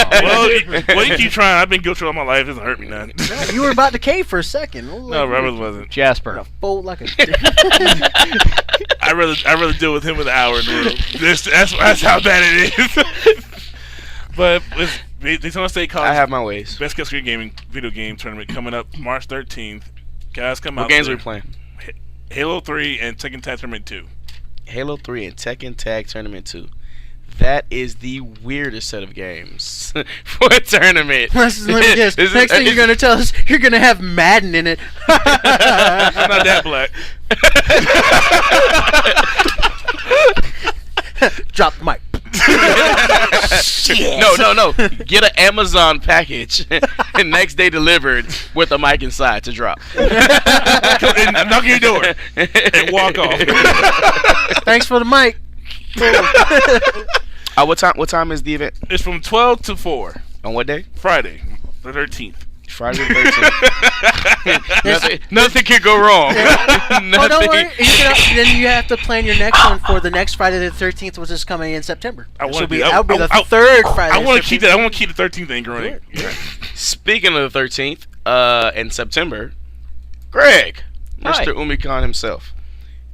well, you keep trying. I've been guilt tripped all my life. It doesn't hurt me none. You were about to cave for a second. No, Rebels wasn't. Jasper. Fold like a. I rather deal with him with an hour in the room. That's how bad it is. But it's Daytona State College. I have my ways. Best Consumer Gaming video game tournament coming up March 13th. Guys, come out. What games there. are we playing? Halo 3 and Tekken Tag Tournament 2. Halo 3 and Tekken Tag Tournament 2. That is the weirdest set of games for a tournament. Let me guess. Next thing you're gonna tell us, you're gonna have Madden in it. I'm not that black. Drop the mic. No. Get an Amazon package and next day delivered with a mic inside to drop. And knock on your door and walk off. Thanks for the mic. What time is the event? It's from 12 to 4. On what day? Friday, the 13th. Friday the 13th. nothing can go wrong. Oh, don't worry. Then you have to plan your next one for the next Friday the 13th, which is coming in September. That'll be the third Friday. I want to keep that. I want to keep the 13th thing running. Yeah. Speaking of the 13th, in September, Greg, Hi. Mr. Umicon himself.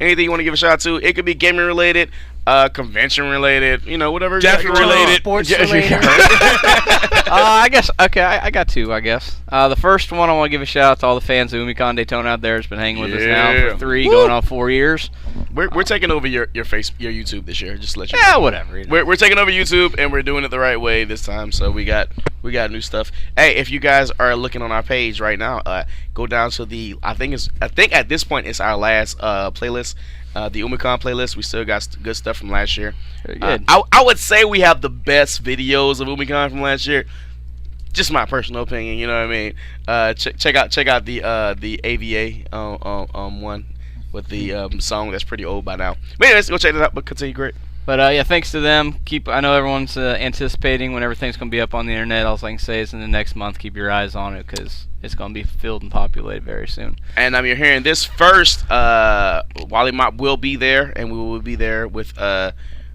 Anything you want to give a shout out to? It could be gaming related, convention related, whatever. Jasper related. Sports related. I guess. Okay, I got two. I guess. The first one I want to give a shout out to all the fans of Umicon Daytona out there. Has been hanging with us now for 3, going on 4 years. We're taking over your YouTube this year. Just to let you Yeah, know. whatever. We're taking over YouTube and we're doing it the right way this time. So we got new stuff. Hey, if you guys are looking on our page right now, go down to the I think at this point it's our last playlist. The Umicon playlist. We still got good stuff from last year. Very good. I would say we have the best videos of Umicon from last year. Just my personal opinion, you know what I mean. Check out the AVA one with the song that's pretty old by now. But anyways, go check it out. But continue, great. But yeah, thanks to them. I know everyone's anticipating when everything's gonna be up on the internet. All I can say is in the next month, keep your eyes on it because it's gonna be filled and populated very soon. And you're hearing this first. Wollie Mopped will be there, and we will be there with.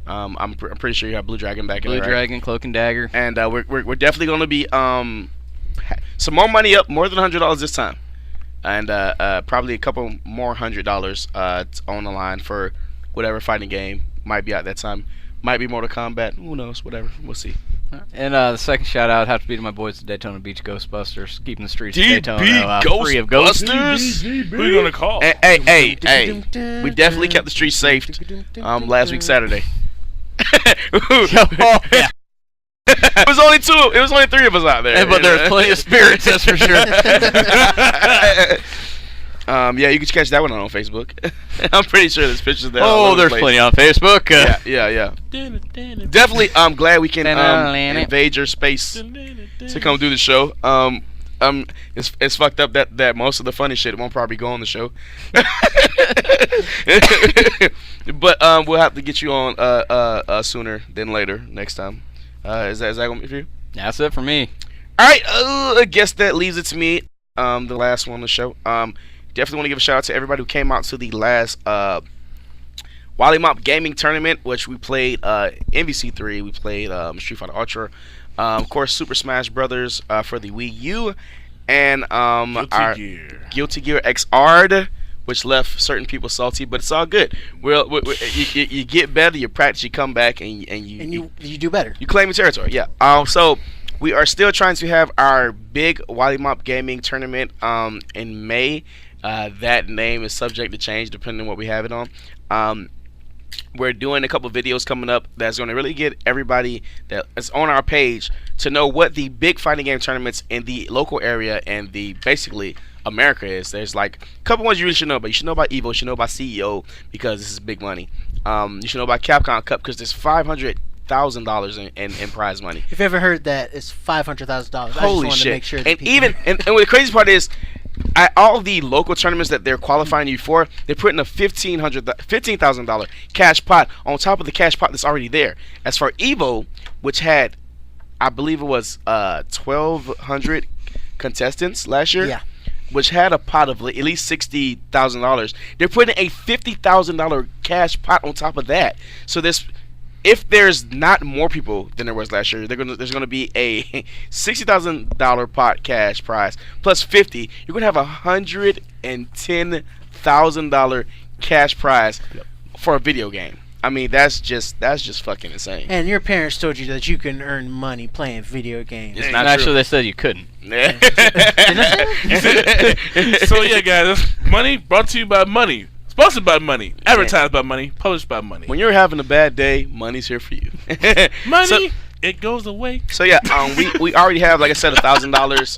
I'm pretty sure you have Blue Dragon back in Blue there, right? Dragon, Cloak and Dagger. And we're definitely going to be some more money up, more than $100 this time, and probably a couple more $100 on the line for whatever fighting game might be out that time. Might be Mortal Kombat. Who knows? Whatever. We'll see. And the second shout out have to be to my boys at Daytona Beach Ghostbusters, keeping the streets of DB Daytona free of ghosts. Ghostbusters. Who are you gonna call? Hey! We definitely kept the streets safe. Last week Saturday. Oh, yeah. It was only 2. It was only 3 of us out there. But there's plenty of spirits, that's for sure. Yeah, you can catch that one on Facebook. I'm pretty sure there's pictures there. Oh, there's plenty on Facebook. Yeah. Definitely, I'm glad we can invade your space to come do the show. It's fucked up that most of the funny shit won't probably go on the show. But we'll have to get you on sooner than later next time. Is that gonna be for you? That's it for me. All right, I guess that leaves it to me. The last one on the show. Definitely want to give a shout out to everybody who came out to the last Wollie Mopped gaming tournament, which we played MVC3. We played Street Fighter Ultra, of course, Super Smash Brothers for the Wii U, and our Guilty Gear XR, which left certain people salty, but it's all good. You get better, you practice, you come back, and you do better. You claim your territory, yeah. So we are still trying to have our big Wollie Mopped gaming tournament in May. That name is subject to change depending on what we have it on. we're doing a couple videos coming up that's going to really get everybody that's on our page to know what the big fighting game tournaments in the local area and the basically America is. There's like a couple ones you really should know about. You should know about Evo. You should know about CEO because this is big money. You should know about Capcom Cup because there's $500,000 in prize money. If you ever heard that, it's $500,000. I just Holy wanted shit! to make sure that And people- even and what the crazy part is, all the local tournaments that they're qualifying you for, they're putting a $15,000 cash pot on top of the cash pot that's already there. As for Evo, which had, I believe it was 1,200 contestants last year, Yeah. which had a pot of at least $60,000. They're putting a $50,000 cash pot on top of that. So if there's not more people than there was last year, there's gonna be a $60,000 pot cash prize plus 50. You're gonna have $110,000 cash prize for a video game. I mean, that's just fucking insane. And your parents told you that you can earn money playing video games. It's not Actually, true. they said you couldn't. So yeah, guys, money brought to you by money, sponsored by money, advertised by money, published by money. When you're having a bad day, money's here for you. Money, So- it goes away. So yeah, we already have, like I said, $1,000.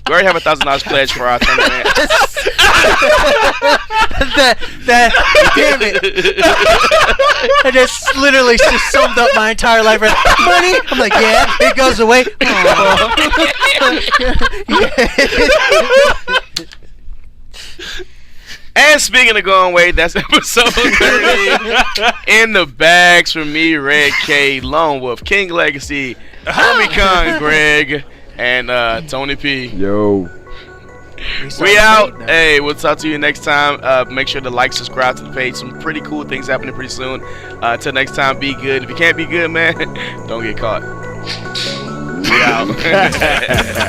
We already have $1,000 pledged for our tournament. that damn it! I just literally just summed up my entire life. Money. I'm like, yeah, it goes away. And speaking of going away, that's episode 30 in the bags for me, Red K, Lone Wolf, King Legacy, Homie Con, Greg, and Tony P. Yo. We out. Hey, we'll talk to you next time. Make sure to like, subscribe to the page. Some pretty cool things happening pretty soon. Till next time, be good. If you can't be good, man, don't get caught. We out.